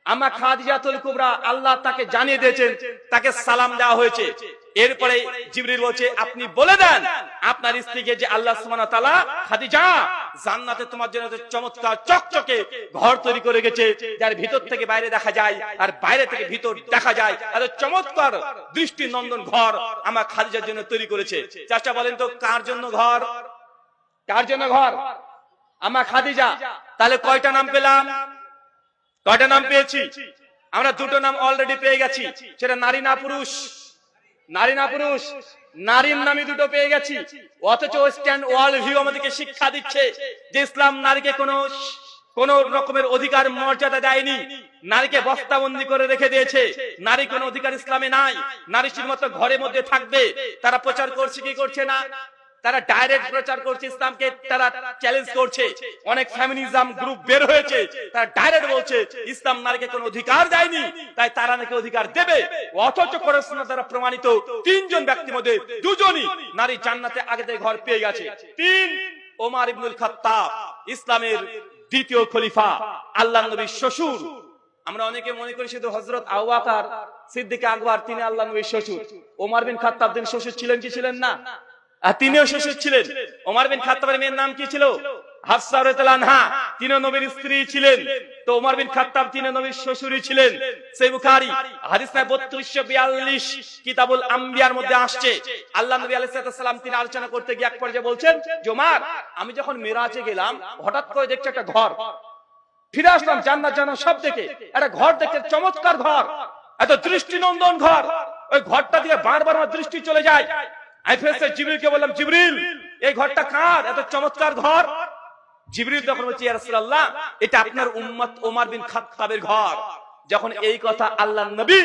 আম্মা খাদিজাতুল কুবরা। আল্লাহ তাকে জানিয়ে দিয়েছেন, তাকে সালাম দেওয়া হয়েছে। এরপরে জিবরিল বলছে আপনি বলে দেন আপনার স্ত্রীকে যে আল্লাহ সুবহানাহু ওয়া তাআলা খাদিজা জান্নাতে তোমার জন্য চমৎকার চকচকে ঘর তৈরি করে গেছে, যার ভিতর থেকে বাইরে দেখা যায় আর বাইরে থেকে ভিতর দেখা যায়, আর চমৎকার দৃষ্টি নন্দন ঘর আমার খাদিজার জন্য তৈরি করেছে। চাচা বলেন তো কার জন্য ঘর? কার জন্য ঘর? আমার খাদিজা। তাহলে কয়টা নাম পেলাম? কয়টা নাম পেয়েছি আমরা? 2টো নাম অলরেডি পেয়ে গেছি। সেটা নারী না পুরুষ? নারী না পুরুষ? নারীর নামই 2টো পেয়ে গেছি। অথচ ওয়েস্টার্ন ওয়ার্ল্ড ভিউ আমাদেরকে শিক্ষা দিচ্ছে যে ইসলাম নারীকে কোন রকমের অধিকার মর্যাদা দেয়নি, নারীকে বস্তাবন্দি করে রেখে দিয়েছে। নারী কোনো অধিকার ইসলামে নাই, নারী শুধুমাত্র ঘরের মধ্যে থাকবে। তারা প্রচার করছে কি করছে না? তারা ডাইরেক্ট প্রচার করছে ইসলামকে, তারা চ্যালেঞ্জ করছে। অনেক ফেমিনিজম গ্রুপ বের হয়েছে, তারা ডাইরেক্ট বলছে ইসলাম নারীকে কোনো অধিকার দেয়নি, তাই তারা নাকি অধিকার দেবে। অথচ কোরআন সুন্নাহ দ্বারা প্রমাণিত 3 জন ব্যক্তির মধ্যে 2জনই নারী জান্নাতে আগে থেকে ঘর পেয়ে গেছে। 3, ওমর ইবনুল খাত্তাব, ইসলামের 2য় খলিফা, আল্লাহর নবীর শ্বশুর। আমরা অনেকে মনে করি শুধু হযরত আবু বকর সিদ্দিক আকবর তিনি আল্লাহর নবীর শ্বশুর। ওমর বিন খাত্তাব তিনি শ্বশুর ছিলেন কি ছিলেন না? আর তিনিও শ্বশুর ছিলেন। ওমর বিন খাত্তাবের মেয়ের নাম কি ছিল? হাফসা রাদিয়াল্লাহু আনহা। তিনিও নবীর স্ত্রী ছিলেন। তো ওমর বিন খাত্তাব তিনি নবীর শ্বশুরই ছিলেন। সহিহ বুখারী হাদিস নাম্বার 3242 কিতাবুল আম্বিয়ার মধ্যে আসছে, আল্লাহ নবী আলাইহিস সালাম তিনি আলোচনা করতে গিয়ে এক পর্যায়ে বলছেন, ওমর আমি যখন মিরাজে গেলাম হঠাৎ করে দেখছি একটা ঘর, ফিরে আসলাম জান্নাত জান্নাত সব দেখে, একটা ঘর দেখে চমৎকার ঘর, এত দৃষ্টিনন্দন ঘর, ওই ঘরটা দিকে বারবার আমার দৃষ্টি চলে যায়। আমি ফেরেশতা জিবরিলকে বললাম, জিবরিল এই ঘরটা কার? এত চমৎকার ঘর। জিবরিল তখন বলছে ইয়া রাসূলুল্লাহ এটা আপনার উম্মত ওমর বিন খাত্তাবের ঘর। যখন এই কথা আল্লাহর নবী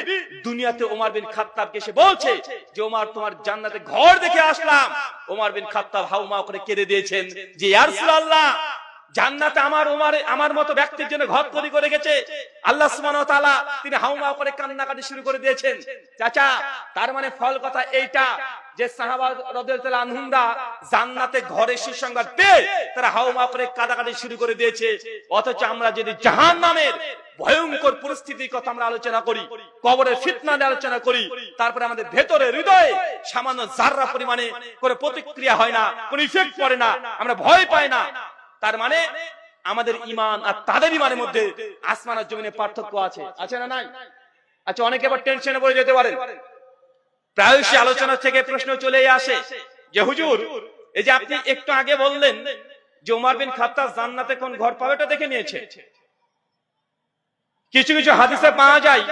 দুনিয়াতে ওমর বিন খাত্তাবকে এসে বলছে যে ওমর তোমার জান্নাতে ঘর দেখে আসলাম, ওমর বিন খাত্তাব হাউমাউ করে কেঁদে দিয়েছেন যে ইয়া রাসূলুল্লাহ, জান্নাতে আমার মতো ব্যক্তির জন্য ঘর তৈরি করে গেছে আল্লাহ সুবহানাহু ওয়া তাআলা। তিনি হাউমাউ করে কান্নাকাটি শুরু করে দিয়েছেন। চাচা, তার মানে ফল কথা এইটা যে সাহাবা রাদিয়াল্লাহু আনহুমরা জান্নাতে ঘরের সুসংবাদ পেয়ে তারা হাউমাউ করে কাঁদাকাটি শুরু করে দিয়েছে, অথচ আমরা যদি জাহান্নামের ভয়ঙ্কর পরিস্থিতির কথা আমরা আলোচনা করি, কবরের ফিতনা নিয়ে আলোচনা করি, তারপরে আমাদের ভেতরে হৃদয়ে সামান্য জাররা পরিমাণে করে প্রতিক্রিয়া হয় না, কোনো ইফেক্ট পড়ে না, আমরা ভয় পাই না, তার মানে আমাদের ঈমান আর তাদের ঈমানের মধ্যে আসমান আর জমিনের পার্থক্য আছে, আছে না নাই? আচ্ছা, অনেকে আবার টেনশনে পড়ে যেতে পারেন। প্রায়শই আলোচনা থেকে প্রশ্ন চলে আসে যে হুজুর, এই যে আপনি একটু আগে বললেন যে ওমর বিন খাত্তাব জান্নাতে কোন ঘর পাবে এটা দেখে নিয়েছে। কিছু কিছু হাদিসে পাওয়া যায়,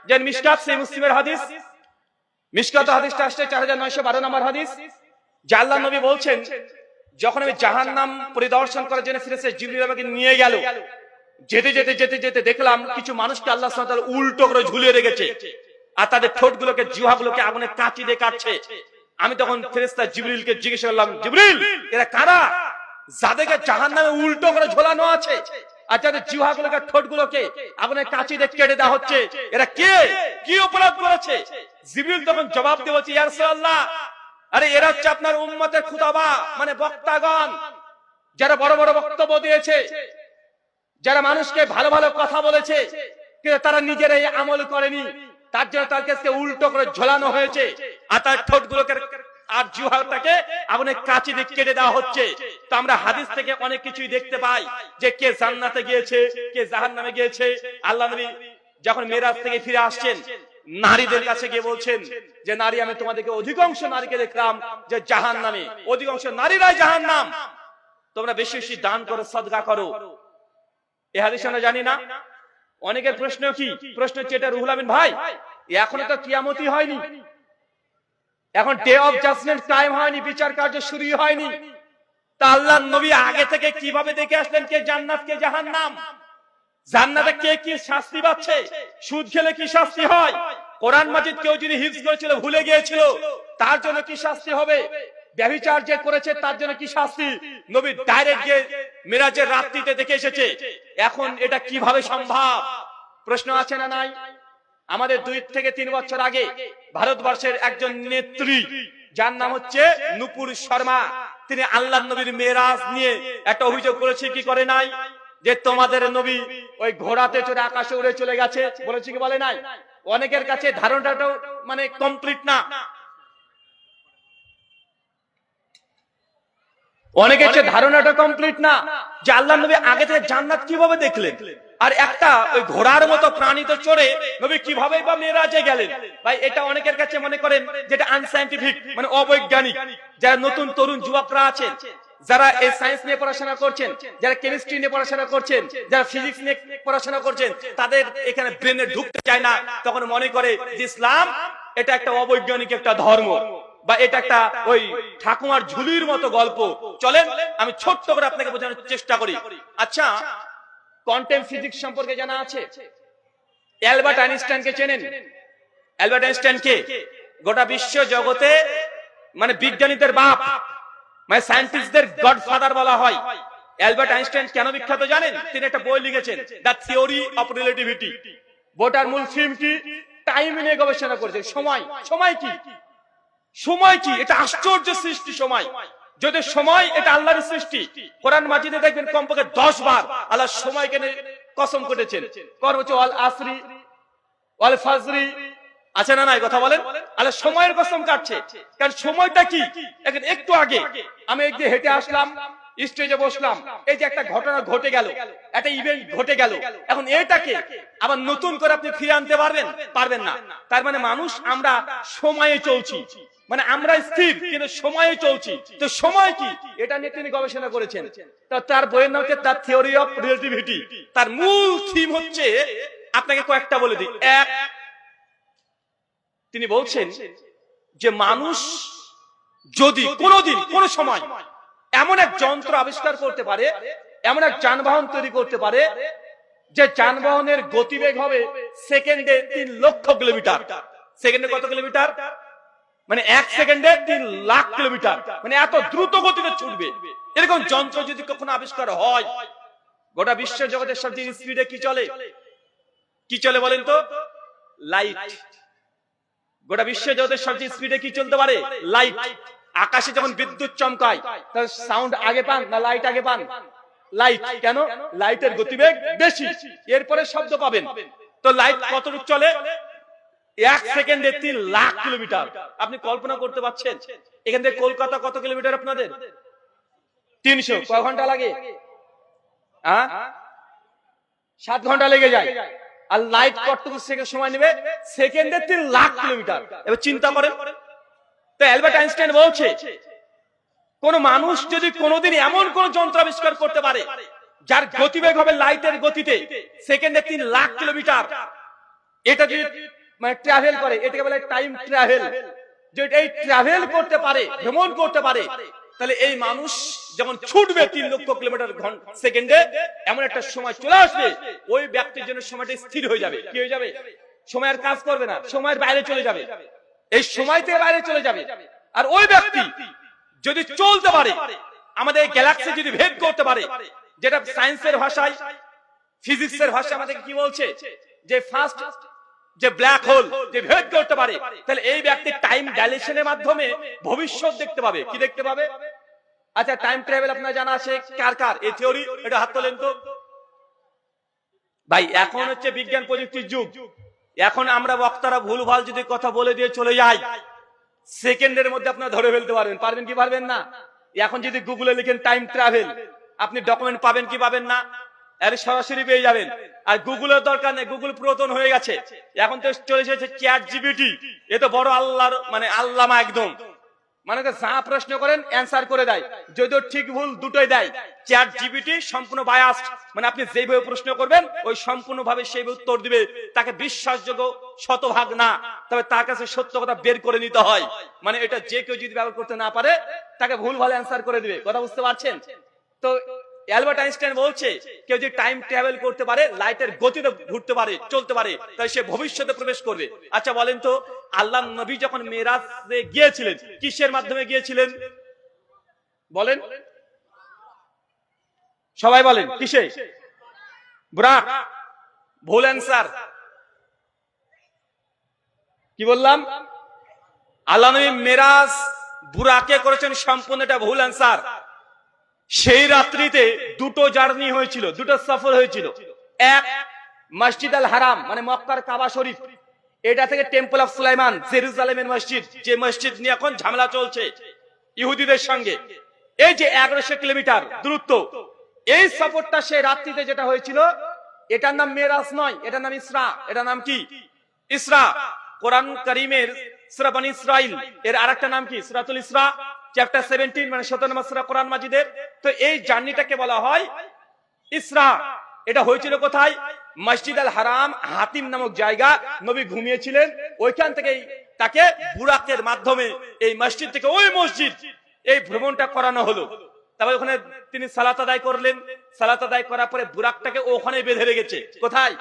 যে মিশকাত সহিহ মুসলিমের হাদিস, মিশকাত হাদিসটা আসছে 4912 নম্বর হাদিস, যে আল্লাহর নবী বলছেন যখন আমি জাহান্নাম পরিদর্শন করার জন্য ফিরেছে, জিবরিল আমাকে নিয়ে গেল, যেতে যেতে যেতে যেতে দেখলাম কিছু মানুষকে আল্লাহ সুবহানাহু ওয়া তাআলা উল্টো করে ঝুলিয়ে রেখেছে আর তাদের ঠোঁটগুলোকে, জিহ্বাগুলোকে আগুনে কাঁচি দিয়ে কাটছে। আমি তখন ফেরেশতা জিবরিলকে জিজ্ঞেস করলাম, জিবরিল, এরা কারা যাদেরকে জাহান্নামে উল্টো করে ঝোলানো আছে আর যাদের জিহ্বাগুলোকে, ঠোঁটগুলোকে আগুনে কাঁচি দিয়ে কেটে দেওয়া হচ্ছে, এরা কে, কি অপরাধ করেছে? জিবরিল তখন জবাব দিয়ে বলছে, ইয়া রাসূলুল্লাহ, আরে এরা হচ্ছে আপনার উম্মতের খুতাবা, মানে বক্তাগণ, যারা বড় বড় বক্তব্য দিয়েছে, যারা মানুষকে ভালো ভালো কথা বলেছে, কিন্তু তারা নিজেরাই আমল করেনি, তার জন্য তার কাছে উল্টো করে ঝোলানো হয়েছে আর তার ঠোঁটগুলোকে আর জিহ্বাটাকে আগুনে কাঁচি দিয়ে কেটে দেওয়া হচ্ছে। তো আমরা হাদিস থেকে অনেক কিছুই দেখতে পাই যে কে জান্নাতে গিয়েছে, কে জাহান্নামে গিয়েছে। আল্লাহ নবী যখন মেরাজ থেকে ফিরে আসছেন, নারীদের কাছে গিয়ে বলছেন যে নারী, আমি তোমাদেরকে অধিকাংশ নারীকে দেখলাম যে জাহান্নামে, অধিকাংশ নারীরাই জাহান্নাম, তোমরা বেশি বেশি দান করো, সাদকা করো। এই হাদিস আমরা জানি না। অনেকের প্রশ্ন কি, প্রশ্ন হচ্ছে এটা রুহুল আমিন ভাই, এখনো তো কিয়ামতই হয়নি, এখন ডে অফ জাজমেন্ট টাইম হয়নি, বিচার কার্য শুরু হয়নি, তা আল্লাহর নবী আগে থেকে কিভাবে দেখে আসলেন কে জান্নাত কে জাহান্নাম? জান্নাতে কে কি শাস্তি পাচ্ছে, সুদ খেলে কি শাস্তি হয়, কোরআন মাজিদ কেউ যদি হিফজ করেছিল ভুলে গিয়েছিল তার জন্য কি শাস্তি হবে, ব্যভিচার যে করেছে তার জন্য কি শাস্তি, নবী ডাইরেক্ট গিয়ে মিরাজের রাত্রিতে দেখে এসেছে। এখন এটা কিভাবে সম্ভব? প্রশ্ন আছে না নাই? আমাদের 2 থেকে 3 বছর আগে ভারতবর্ষের একজন নেত্রী, যার নাম হচ্ছে নূপুর শর্মা, তিনি আল্লাহর নবীর মেরাজ নিয়ে একটা অভিযোগ করেছে, কি করে নাই, যে তোমাদের নবী ওই ঘোড়াতে চড়ে আকাশে উড়ে চলে গেছে, বলেছে কি বলে নাই? অনেকের কাছে ধারণাটাও মানে কমপ্লিট না, অনেকের কাছে ধারণাটা কমপ্লিট না যে আল্লাহর নবী আগে থেকে জান্নাত কিভাবে দেখলেন, আর একটা ওই ঘোড়ার মতো প্রাণীতে চড়ে নবী কিভাবে বা মেরাজে গেলেন। ভাই, এটা অনেকের কাছে মনে করেন যেটা আনসাইন্টিফিক, মানে অবৈজ্ঞানিক। যারা নতুন তরুণ যুবকরা আছেন, যারা এই সায়েন্স নিয়ে পড়াশোনা করছেন, যারা কেমিস্ট্রি নিয়ে পড়াশোনা করছেন, যারা ফিজিক্স নিয়ে পড়াশোনা করছেন, তাদের এখানে ব্রেনে ঢুকতে চায় না, তখন মনে করে যে ইসলাম এটা একটা অবৈজ্ঞানিক একটা ধর্ম, বা এটা একটা ওই ঠাকুমার ঝুলির মতো গল্প। চলেন আমি ছোট্ট করে আপনাকে বোঝানোর চেষ্টা করি। আচ্ছা, কোয়ান্টাম ফিজিক্স সম্পর্কে জানা আছে? অ্যালবার্ট আইনস্টাইনকে চেনেন? অ্যালবার্ট আইনস্টাইনকে গোটা বিশ্ব জগতে মানে বিজ্ঞানীদের বাপ, মানে সায়েন্টিস্টদের গডফাদার বলা হয়। অ্যালবার্ট আইনস্টাইন কেন বিখ্যাত জানেন? তিনি একটা বই লিখেছেন, দ্য থিওরি অফ রিলেটিভিটি। বইটার মূল থিম কি? টাইম নিয়ে গবেষণা করেছে। সময়, সময় কি, সময় কি, এটা আশ্চর্য সৃষ্টি সময়। যদি সময় এটা আল্লাহর সৃষ্টি, কোরআন মাজিদে দেখবেন কমপক্ষে 10 বার আল্লাহ সময়কে কসম করেছেন। ওয়াল আসরি ওয়াল ফাজরি, আছে না নাই? কথা বলেন। আল্লাহ সময়ের কসম কাটছে, কারণ সময়টা কি? এখন একটু আগে আমি একদিন হেঁটে আসলাম, স্টেজে বসলাম, এই যে একটা ঘটনা ঘটে গেল, একটা ইভেন্ট ঘটে গেল, এখন এটাকে আবার নতুন করে আপনি ফিরে আনতে পারবেন? পারবেন না। তার মানে মানুষ, আমরা সময়ে চলছি, মানে আমরা স্থির কিন্তু সময়ে চলছি। তো সময় কি, এটা নিয়ে তিনি গবেষণা করেছেন। তার বইয়ের নাম হচ্ছে দ্য থিওরি অফ রিলেটিভিটি। তার মূল থিম হচ্ছে, আপনাকে কয়েকটা বলে দিই। এক, তিনি বলছেন যে মানুষ যদি কোনোদিন কোনো সময় এমন এক যন্ত্র আবিষ্কার করতে পারে, এমন এক যানবাহন তৈরি করতে পারে, যে যানবাহনের গতিবেগ হবে সেকেন্ডে 3 লক্ষ কিলোমিটার। সেকেন্ডে কত কিলোমিটার? মানে 1 সেকেন্ডে 3 লাখ কিলোমিটার, মানে এত দ্রুত গতিতে ছুটবে। এরকম যন্ত্র যদি কখনো আবিষ্কার হয়, গোটা বিশ্ব জগতের সবচেয়ে স্পিডে কি চলে? কি চলে বলেন তো? লাইট। গোটা বিশ্ব জগতের সবচেয়ে স্পিডে কি চলতে পারে? লাইট। আকাশে যখন বিদ্যুৎ চমকায় তার সাউন্ড আগে পান না লাইট আগে পান? লাইট। কেন? লাইটের গতিবেগ বেশি, এরপরে শব্দ পাবেন। তো লাইট কতটুকু চলে? 1 সেকেন্ডে 3 লাখ কিলোমিটার। আপনি কল্পনা করতে পারছেন? এখান থেকে কলকাতা কত কিলোমিটার আপনাদের? 300। কয় ঘন্টা লাগে? 7 ঘন্টা লেগে যায়। আর লাইট কতটুকু সেকেন্ড সময় নেবে? সেকেন্ডে 3 লাখ কিলোমিটার। এবার চিন্তা করেন। তো অ্যালবার্ট আইনস্টাইন বলছে, কোন মানুষ যদি কোনোদিন এমন কোন যন্ত্র আবিষ্কার করতে পারে যার গতিবেগ হবে লাইটের গতিতে সেকেন্ডে 3 লাখ কিলোমিটার, এটা যদি মানে ট্রাভেল করে, এটাকে বলে টাইম ট্রাভেল। যে এই ট্রাভেল করতে পারে, ভ্রমণ করতে পারে, তাহলে এই মানুষ যখন ছুটবে 3 লক্ষ কিলোমিটার সেকেন্ডে, এমন একটা সময় চলে আসবে ওই ব্যক্তির জন্য সময়টা স্থির হয়ে যাবে। কি হয়ে যাবে? সময় আর কাজ করবে না, সময়ের বাইরে চলে যাবে, এই সময় থেকে বাইরে চলে যাবে। আর ওই ব্যক্তি যদি চলতে পারে, আমাদের গ্যালাক্সি যদি ভেদ করতে পারে, যেটা সায়েন্সের ভাষায়, ফিজিক্সের ভাষায় আমাদের কি বলছে, যে ফার্স্ট যে ব্ল্যাক হোল যে ভেদ করতে পারে, তাহলে এই ব্যক্তি টাইম ডাইলেশনের মাধ্যমে ভবিষ্যৎ দেখতে পাবে। কি দেখতে পাবে? আচ্ছা, টাইম ট্রাভেল আপনার জানা আছে কার কার? এই থিওরি এটা হাত তোলেন তো ভাই। এখন হচ্ছে বিজ্ঞান প্রযুক্তির যুগ। এখন আমরা বক্তারা ভুলভাল যদি কথা বলে দিয়ে চলে যাই, সেকেন্ডের মধ্যে আপনারা ধরে ফেলতে পারবেন। পারবেন কি পারবেন না? এখন যদি গুগলে লিখেন টাইম ট্রাভেল, আপনি ডকুমেন্ট পাবেন কি পাবেন না? আরে সরাসরি পেয়ে যাবেন। আর গুগলের দরকার নেই, গুগল পুরাতন হয়ে গেছে। এখন তো চলে এসেছে চ্যাট জিপিটি। এ তো বড় আল্লাহর মানে আল্লামা একদম, মানে যা প্রশ্ন করেন অ্যান্সার করে দেয়, যদিও ঠিক ভুল দুটোই দেয়। চ্যাট জিপিটি সম্পূর্ণ বায়াসড, মানে আপনি যেভাবে প্রশ্ন করবেন ওই সম্পূর্ণভাবে সেই উত্তর দিবে। তাকে বিশ্বাসযোগ্য শতভাগ না, তবে তার কাছে সত্য কথা বের করে নিতে হয়। মানে এটা যে কেউ যদি ব্যবহার করতে না পারে তাকে ভুল ভালো অ্যান্সার করে দিবে। কথা বুঝতে পারছেন তো? অ্যালবার্ট আইনস্টাইন বলছে, কেউ যদি টাইম ট্রাভেল করতে পারে, লাইটের গতিতে ঘুরতে পারে, চলতে পারে, তাহলে সে ভবিষ্যতে প্রবেশ করবে। আচ্ছা বলেন তো, আল্লাহ নবী যখন মেরাজে গিয়েছিলেন কিসের মাধ্যমে গিয়েছিলেন? বলেন সবাই বলেন, কিসে? বুরাক। ভুল অ্যান্সার। কি বললাম? আল্লাহ নবী মেরাজ বুরাকে করেছেন, সম্পূর্ণ এটা ভুল অ্যান্সার। সেই রাত্রিতে দুটো জার্নি হয়েছিল, দুটো সফর হয়েছিল। এক, মসজিদ আল হারাম মানে মক্কার কাবা শরীফ, এটা থেকে টেম্পল অফ সুলাইমান জেরুজালেমের মসজিদ, যে মসজিদ নিয়ে এখন ঝামেলা চলছে ইহুদিদের সঙ্গে, এই যে 1100 কিলোমিটার দূরত্ব, এই সফরটা সেই রাত্রিতে যেটা হয়েছিল, এটার নাম মেরাজ নয়, এটার নাম ইসরা। এটার নাম কি? ইসরা। কোরআন কারীমের সূরা বনী ইসরাইল এর আরেকটা নাম কি? সূরাতুল ইসরা, চ্যাপ্টার 17, মানে 17 নম্বর সূরা কোরআন মাজিদের। তো এই জার্নিটাকে বলা হয় ইসরা। এটা হয়েছিল কোথায়? মসজিদ আল হারাম, হাতিম নামক জায়গা, নবী ঘুমিয়েছিলেন, ওইখান থেকে তাকে বুরাকের মাধ্যমে এই মসজিদ থেকে ওই মসজিদ এই ভ্রমণটা করানো হলো। তারপরে ওখানে তিনি সালাত আদায় করলেন। সালাত আদায় করার পরে বুরাকটাকে ওখানে বেঁধে রেখেছে। কোথায়?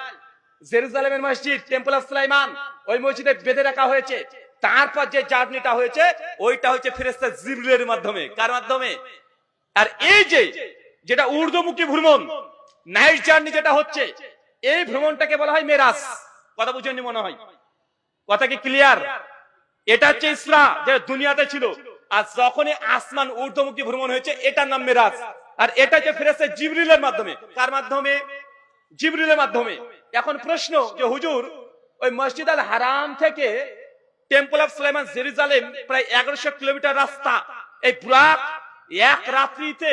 জেরুজালেমের মসজিদ, টেম্পল অফ সুলাইমান, ওই মসজিদে বেঁধে রাখা হয়েছে। তারপর যে জার্নিটা হয়েছে ওইটা হচ্ছে ফেরেশতা জিবরিলের মাধ্যমে। কার মাধ্যমে? আর এই যে যেটা ঊর্ধ্বমুখী ভ্রমণ, নাইট জার্নি যেটা হচ্ছে, এই ভ্রমণটাকে বলা হয় মেরাজ। কথা বুঝেননি মনে হয়? কথা কি ক্লিয়ার? এটা হচ্ছে ইসরা, যেটা দুনিয়াতে ছিল। আর যখনই আসমান ঊর্ধ্বমুখী ভ্রমণ হয়েছে, এটার নাম মেরাজ। আর এটা হচ্ছে ফেরেশতা জিবরিলের মাধ্যমে। কার মাধ্যমে? জিবরিলের মাধ্যমে। এখন প্রশ্ন যে হুজুর, ওই মসজিদ আল হারাম থেকে টেম্পল অফ সুলাইমান জেরুজালেম প্রায় 1100 কিলোমিটার রাস্তা, এই বুরাক এক রাত্রিতে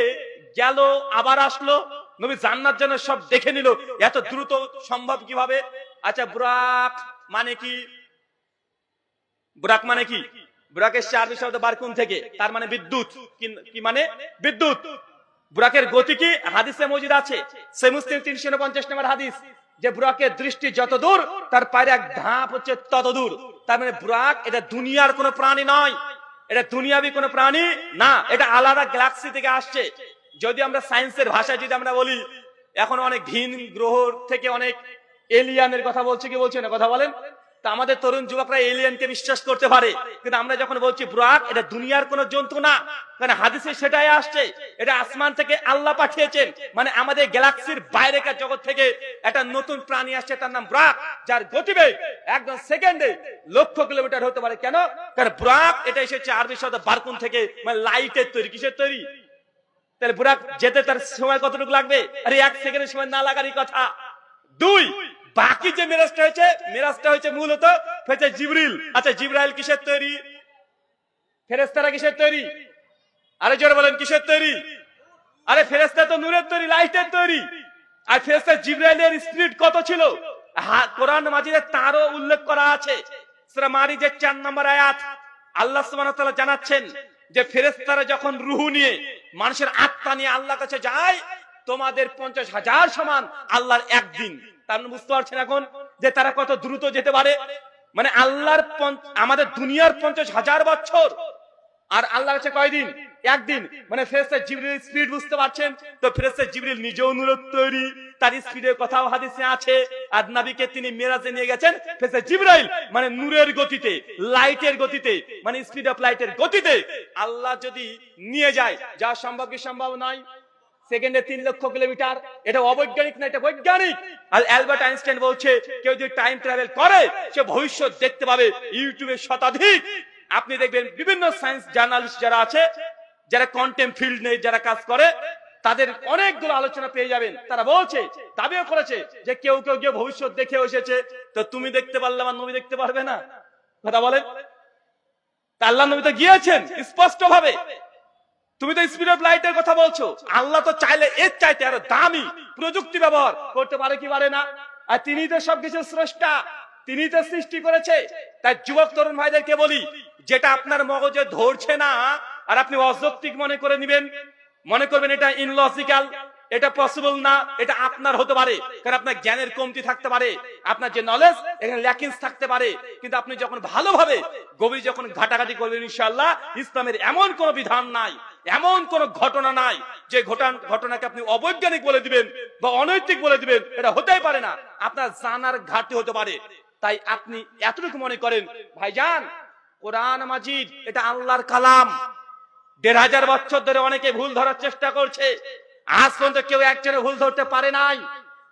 গেল আবার আসলো, নবী জান্নাত জন্য সব দেখে নিল, এত দ্রুত সম্ভব কিভাবে? আচ্ছা, বুরাক মানে কি? বুরাক মানে কি? বুরাকের আরবি শব্দ বারকুন থেকে, তার মানে বিদ্যুৎ। কি মানে? বিদ্যুৎ। বুরাকের গতি কি? হাদিসে মওজুদ আছে, সহিহ মুসলিম 349 নম্বর হাদিস, যে বুরাকের দৃষ্টি যত দূর তার পায়ের এক ধাপ হচ্ছে তত দূর। তার মানে বুরাক এটা দুনিয়ার কোনো প্রাণী নয়, এটা দুনিয়াবি কোনো প্রাণী না, এটা আলাদা গ্যালাক্সি থেকে আসছে। যদি আমরা সায়েন্সের ভাষায় যদি আমরা বলি এখন অনেক ভিন গ্রহ থেকে অনেক এলিয়ানের কথা বলছে, কি বলছে না কথা বলেন? তা আমাদের তরুণ যুবকরা এলিয়ানকে বিশ্বাস করতে পারে, কিন্তু আমরা যখন বলছি বুরাক এটা দুনিয়ার কোন জন্তু না, কারণ হাদিসে সেটাই আসছে, এটা আসমান থেকে আল্লাহ পাঠিয়েছেন, মানে আমাদের গ্যালাক্সির বাইরেকার জগৎ থেকে একটা নতুন প্রাণী আসছে, তার নাম বুরাক, যার গতিবেগ একদম সেকেন্ডে লক্ষ কিলোমিটার হতে পারে। কেন? কারণ বুরাক এটা এসেছে আরবি শব্দ বারকুন থেকে, মানে লাইটের তৈরি। কিসের তৈরি? তাহলে বুরাক যেতে তার সময় কতটুকু লাগবে? আরে 1 সেকেন্ডের সময় না লাগারই কথা। 2, বাকি যে মেরাজটা হয়েছে মূলত হয়েছে জিবরিল। আচ্ছা, জিবরাইল কিসের তৈরি? ফেরেশতারা কিসের তৈরি? আরে জোরে বলেন কিসের তৈরি? আরে ফেরেশতা তো নূরের তৈরি, লাইটের তৈরি। আর ফেরেশতা জিবরাইলের স্পিড কত ছিল? কোরআন মাজিদে তারও উল্লেখ করা আছে। সূরা মারিজের 4 নম্বর আয়াত আল্লাহ সুবহানাহু ওয়া তাআলা জানাচ্ছেন যে ফেরেশতারা যখন রূহ নিয়ে, মানুষের আত্মা নিয়ে আল্লাহর কাছে যায়, তোমাদের 50,000 সমান আল্লাহর একদিন। তার মানে বুঝতে পারছেন এখন যে তারা কত দ্রুত যেতে পারে। মানে আল্লাহর আমাদের দুনিয়ার 50,000 বছর, আর আল্লাহর কাছে কয়দিন? একদিন। মানে ফেরেশতা জিবরিল স্পিড বুঝতে পারছেন তো? ফেরেশতা জিবরিল নিজেও নূরের তৈরি, তার স্পিডের কথাও হাদিসে আছে। আর নবীকে তিনি মেরাজে নিয়ে গেছেন ফেরেশতা জিবরাইল, মানে নূরের গতিতে, লাইটের গতিতে, মানে স্পিড অফ লাইটের গতিতে। আল্লাহ যদি নিয়ে যায়, যা সম্ভব কি সম্ভব নয়? সেকেন্ডে 3 লক্ষ কিলোমিটার। এটা অবৈজ্ঞানিক না, এটা বৈজ্ঞানিক। আর অ্যালবার্ট আইনস্টাইন বলছে কেউ যদি টাইম ট্রাভেল করে সে ভবিষ্যৎ দেখতে পাবে। ইউটিউবে শতাধিক আপনি দেখবেন বিভিন্ন সায়েন্স জার্নালিস্ট যারা আছে, যারা কন্টেম ফিল্ড নিয়ে যারা কাজ করে, তাদের অনেকগুলো আলোচনা পেয়ে যাবেন। তারা বলছে, দাবিও করেছে যে কেউ কেউ গিয়ে ভবিষ্যৎ দেখে এসেছে। তো তুমি দেখতে পারলে আমার নবী দেখতে পারবে না? কথা বলেন। তা আল্লাহ নবী তো গিয়েছেন স্পষ্ট ভাবে। তুমি তো স্পিড অফ লাইটের কথা বলছো। আল্লাহ তো চাইলে এর চাইতে আরো দামি প্রযুক্তি ব্যবহার করতে পারে কি পারে না? আর তিনি তো সবকিছু স্রষ্টা, তিনি তো সৃষ্টি করেছে। তাই যুবক তরুণ ভাইদেরকে বলি, যেটা আপনার মগজে ধরছে না আর আপনি অযৌক্তিক মনে করে নেবেন, মনে করবেন এটা ইনলজিক্যাল, এটা পসিবল না, এটা আপনার হতে পারে, কারণ আপনার জ্ঞানের কমতি থাকতে পারে, আপনার যে নলেজ এখানে ল্যাকিংস থাকতে পারে। কিন্তু আপনি যখন ভালোভাবে গভীর যখন ঘাটাঘাটি করবেন, ইনশাআল্লাহ ইসলামের এমন কোন বিধান নাই, এমন কোন ঘটনা নাই যে ঘটনাকে আপনি অবৈজ্ঞানিক বলে দিবেন বা অনৈতিক বলে দিবেন, এটা হতেই পারে না। আপনার জানার ঘাটতি হতে পারে। তাই আপনি এতটুকু মনে করেন ভাইজান, কোরআন মাজিদ এটা আল্লাহর কালাম। 1,500 বছর ধরে অনেকে ভুল ধরার চেষ্টা করছে, আজ পর্যন্ত কেউ একজনের ভুল ধরতে পারে নাই।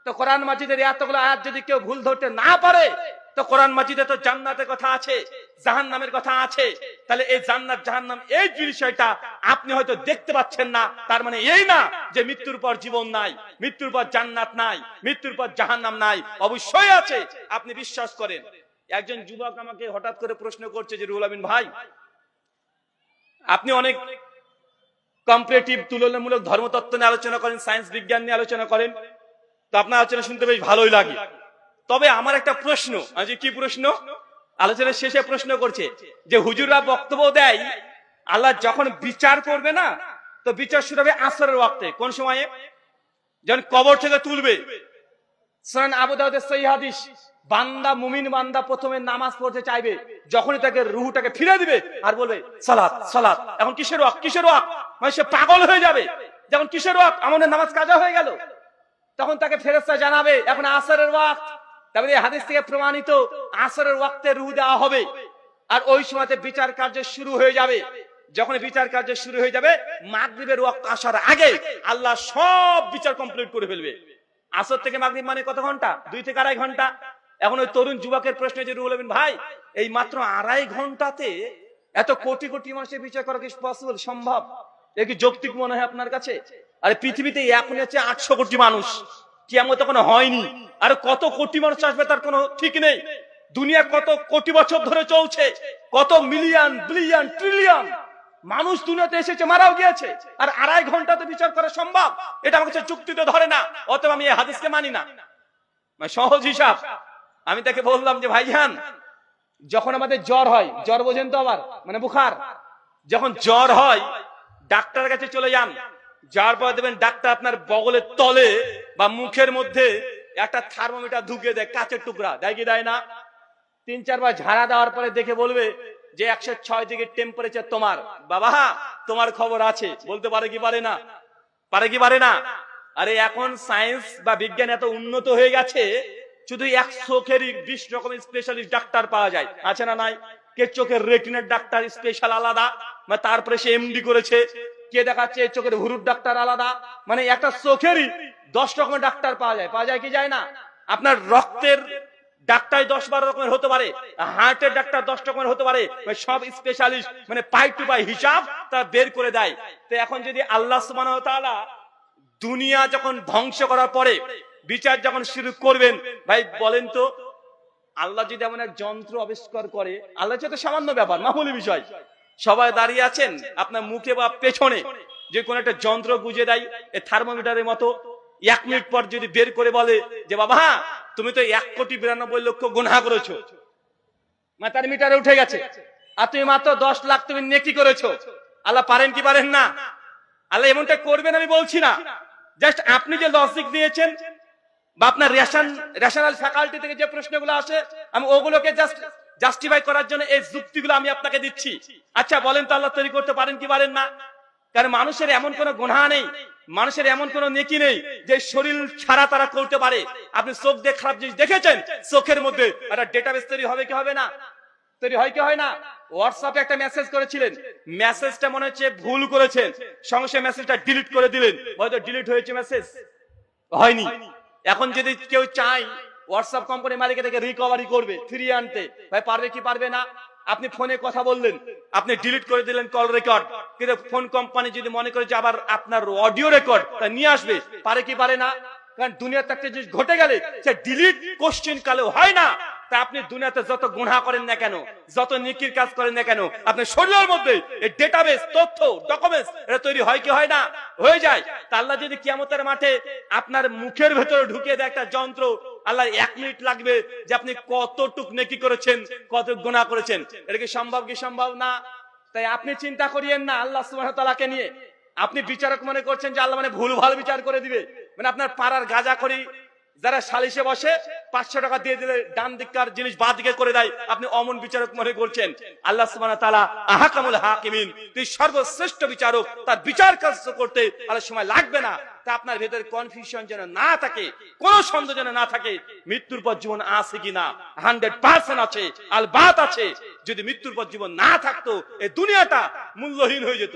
তো কোরআন মাজিদের এতগুলো আয়াত যদি কেউ ভুল ধরতে না পারে, তো কোরআন মাজিদে তো জান্নাতের কথা আছে, জাহান্নামের কথা আছে। তাহলে এই জান্নাত জাহান্নাম এই বিষয়টা আপনি হয়তো দেখতে পাচ্ছেন না, তার মানে এই না যে মৃত্যুর পর জীবন নাই, মৃত্যুর পর জান্নাত নাই, মৃত্যুর পর জাহান্নাম নাই। অবশ্যই আছে, আপনি বিশ্বাস করেন। একজন যুবক আমাকে হঠাৎ করে প্রশ্ন করছে যে রুহুল আমিন ভাই, আপনি অনেক কম্পারেটিভ তুলনামূলক ধর্মতত্ত্ব নিয়ে আলোচনা করেন, সায়েন্স বিজ্ঞান নিয়ে আলোচনা করেন, তো আপনার আলোচনা শুনতে বেশ ভালোই লাগে। তবে আমার একটা প্রশ্ন, আজ কি প্রশ্ন? আলোচনার শেষে প্রশ্ন করছে যে হুজুররা বক্তব্য দেয় আল্লাহ যখন বিচার করবে না, তো বিচার শুরু হবে আসরের ওয়াক্তে। কোন সময়ে? যখন কবর থেকে তুলবে। সুনান আবু দাউদের সহিহ হাদিস, বান্দা, মুমিন বান্দা প্রথমে নামাজ পড়তে চাইবে, যখনই তাকে রূহটাকে ফিরে দিবে আর বলবে সালাত সালাত। এখন কিসের ওয়াক্ত? কিসের ওয়াক্ত? মানে সে পাগল হয়ে যাবে, যখন কিসের ওয়াক্ত? আমাদের নামাজ কাজা হয়ে গেল। তখন তাকে ফেরেশতা জানাবে এখন আসরের ওয়াক্ত। তারপরে এই হাদিস থেকে প্রমাণিত আসরের ওয়াক্তে রূহ দেওয়া হবে। আর ওই সময়তে বিচার কার্য শুরু হয়ে যাবে। যখন বিচার কার্য শুরু হয়ে যাবে, মাগরিবের ওয়াক্ত আসার আগে আল্লাহ সব বিচার কমপ্লিট করে ফেলবে। আসর থেকে মাগরিব মানে কত ঘন্টা? 2 থেকে 2.5 ঘন্টা। এখন ওই তরুণ যুবকের প্রশ্ন যে রুহুল আমিন ভাই, এই মাত্র 2.5 ঘন্টাতে এত কোটি কোটি মানুষের বিচার করা কি পসিবল, সম্ভব? এ কি যৌক্তিক মনে হয় আপনার কাছে? আরে পৃথিবীতে এখন আছে 800 কোটি মানুষ, কিয়ামত এখনো হয়নি, আর কত কোটি মানুষ আসবে তার কোনো ঠিক নেই। দুনিয়া কত কোটি বছর ধরে চলছে, কত মিলিয়ন বিলিয়ন ট্রিলিয়ন মানুষ দুনিয়াতে এসেছে, মারাও গিয়েছে, আর 2.5 ঘন্টাতে বিচার করা সম্ভব? এটা আমার কাছে যুক্তিতে ধরে না, অতএব আমি এই হাদিসকে মানি না। সহজ হিসাব। আমি তাকে বললাম যে ভাইজান, যখন আমাদের জ্বর হয়, জ্বর বোঝেন তো আবার, মানে বুখার, যখন জ্বর হয় ডাক্তারের কাছে চলে যান, যার পর দেবেন ডাক্তার আপনার বগলের তলে বা মুখের মধ্যে একটা থার্মোমিটার ঢুকিয়ে দেয়, কাঁচের টুকরা দেয় কি দেয় না? 3-4 বার ঝাড়া দেওয়ার পরে দেখে বলবে যে 106 ডিগ্রি টেম্পারেচার তোমার। বাবা তোমার খবর আছে, বলতে পারে কি পারে না? পারে কি পারে না? আরে এখন সায়েন্স বা বিজ্ঞান এত উন্নত হয়ে গেছে, শুধু এক চোখেরই 20 রকমের স্পেশালিস্ট ডাক্তার পাওয়া যায়, আছে না নাই? কে চোখের রেটিনার ডাক্তার স্পেশাল আলাদা, মানে তারপরে সে এমডি করেছে। কে দেখাচ্ছে চোখের হুরুর ডাক্তার আলাদা, মানে একটা চোখেরই 10 রকমের ডাক্তার পাওয়া যায় কি যায় না? আপনার রক্তের ডাক্তার 10-12 রকমের হতে পারে, হার্টের ডাক্তার 10 রকমের হতে পারে, সব স্পেশালিস্ট মানে পাই টু পাই হিসাব তা বের করে দেয়। তো এখন যদি আল্লাহ সুবহানাহু ওয়া তাআলা দুনিয়া যখন ধ্বংস করার পরে বিচার যখন শুরু করবেন, ভাই বলেন তো, আল্লাহ যদি এমন এক যন্ত্র আবিষ্কার করে, আল্লাহ তো সামান্য ব্যাপার, মামুলি বিষয়, সবাই দাঁড়িয়ে আছেন আপনার মুখে বা পেছনে যে কোন একটা যন্ত্র গুজে দেয় এই থার্মোমিটারের মতো, 1 মিনিট পর যদি বের করে বলে যে বাবা তুমি তো 1,92,00,000 গুনাহ করেছো, মানে তার মিটারে উঠে গেছে, আর তুমি মাত্র 10 লাখ তুমি নেকি করেছো, আল্লাহ পারেন কি পারেন না? আল্লাহ এমনটা করবেন আমি বলছি না, জাস্ট আপনি যে লজিক দিয়েছেন বা আপনার রেশনাল ফ্যাকাল্টি থেকে যে প্রশ্নগুলো আসে আমি ওগুলোকে জাস্ট জাস্টিফাই করার জন্য এই যুক্তিগুলো আমি আপনাকে দিচ্ছি। আচ্ছা বলেন তো আল্লাহ তৈরি করতে পারেন কি পারেন না? কারণ মানুষের এমন কোনো গুনাহ নেই, মানুষের এমন কোনো নেকি নেই যে শরীর ছাড়া তারা করতে পারে। আপনি চোখ দিয়ে খারাপ জিনিস দেখেছেন, চোখের মধ্যে একটা ডেটাবেস তৈরি হবে কি হবে না? তৈরি হয় কি হয় না? হোয়াটসঅ্যাপে একটা মেসেজ করেছিলেন, মেসেজটা মনে হচ্ছে ভুল করেছেন, সঙ্গে সঙ্গে মেসেজটা ডিলিট করে দিলেন, হয়তো ডিলিট হয়েছে মেসেজ, হয়নি। এখন যদি কেউ চায় হোয়াটসঅ্যাপ কোম্পানি মালিকের থেকে রিকভারি করবে, ফিরিয়ে আনতে, ভাই পারবে কি পারবে না? আপনি ফোনে কথা বললেন, আপনি ডিলিট করে দিলেন কল রেকর্ড, কিন্তু ফোন কোম্পানি যদি মনে করে যে আবার আপনার অডিও রেকর্ড তা নিয়ে আসবে, পারে কি পারে না? কারণ দুনিয়াতে একটা জিনিস ঘটে গেলে সে ডিলিট কোশ্চেন কালেও হয় না। তা আপনি দুনিয়াতে যত গুনাহ করেন না কেন, যত নেকির কাজ করেন না কেন, আপনার শরীরের মধ্যে এই ডেটাবেস, তথ্য, ডকুমেন্টস এটা তৈরি হয় কি হয় না? হয়ে যায়। তা আল্লাহ যদি কিয়ামতের মাঠে আপনার মুখের ভেতরে ঢুকিয়ে দেয় একটা যন্ত্র, আল্লাহ 1 মিনিট লাগবে যে আপনি কতটুক নেকি করেছেন, কত গুনাহ করেছেন, এটা কি সম্ভব কি সম্ভব না? তাই আপনি চিন্তা করিয়েন না আল্লাহ সুবহানাহু ওয়া তাআলাকে নিয়ে। আপনি বিচারক মনে করছেন যে আল্লাহ মানে ভুলভাল বিচার করে দিবে, মানে আপনার পাড়ার গাঁজাখড়ি যারা সালিশে বসে 500 টাকা দিয়ে দিলে ডান দিককার জিনিস বাঁ দিকে করে দেয়, আপনি অমন বিচারক মনে করছেন। আল্লাহ সুবহানাহু ওয়া তাআলা আহকামুল হাকিমিন, তিনি সর্বশ্রেষ্ঠ বিচারক, তার বিচার কাজ করতে আর সময় লাগবে না। তা আপনার ভেতরে কনফিউশন যেন না থাকে, কোন সন্দেহ যেন না থাকে মৃত্যুর পর জীবন আছে কিনা, 100% আছে, আলবাত আছে। যদি মৃত্যুর পর জীবন না থাকতো এই দুনিয়াটা মূল্যহীন হয়ে যেত।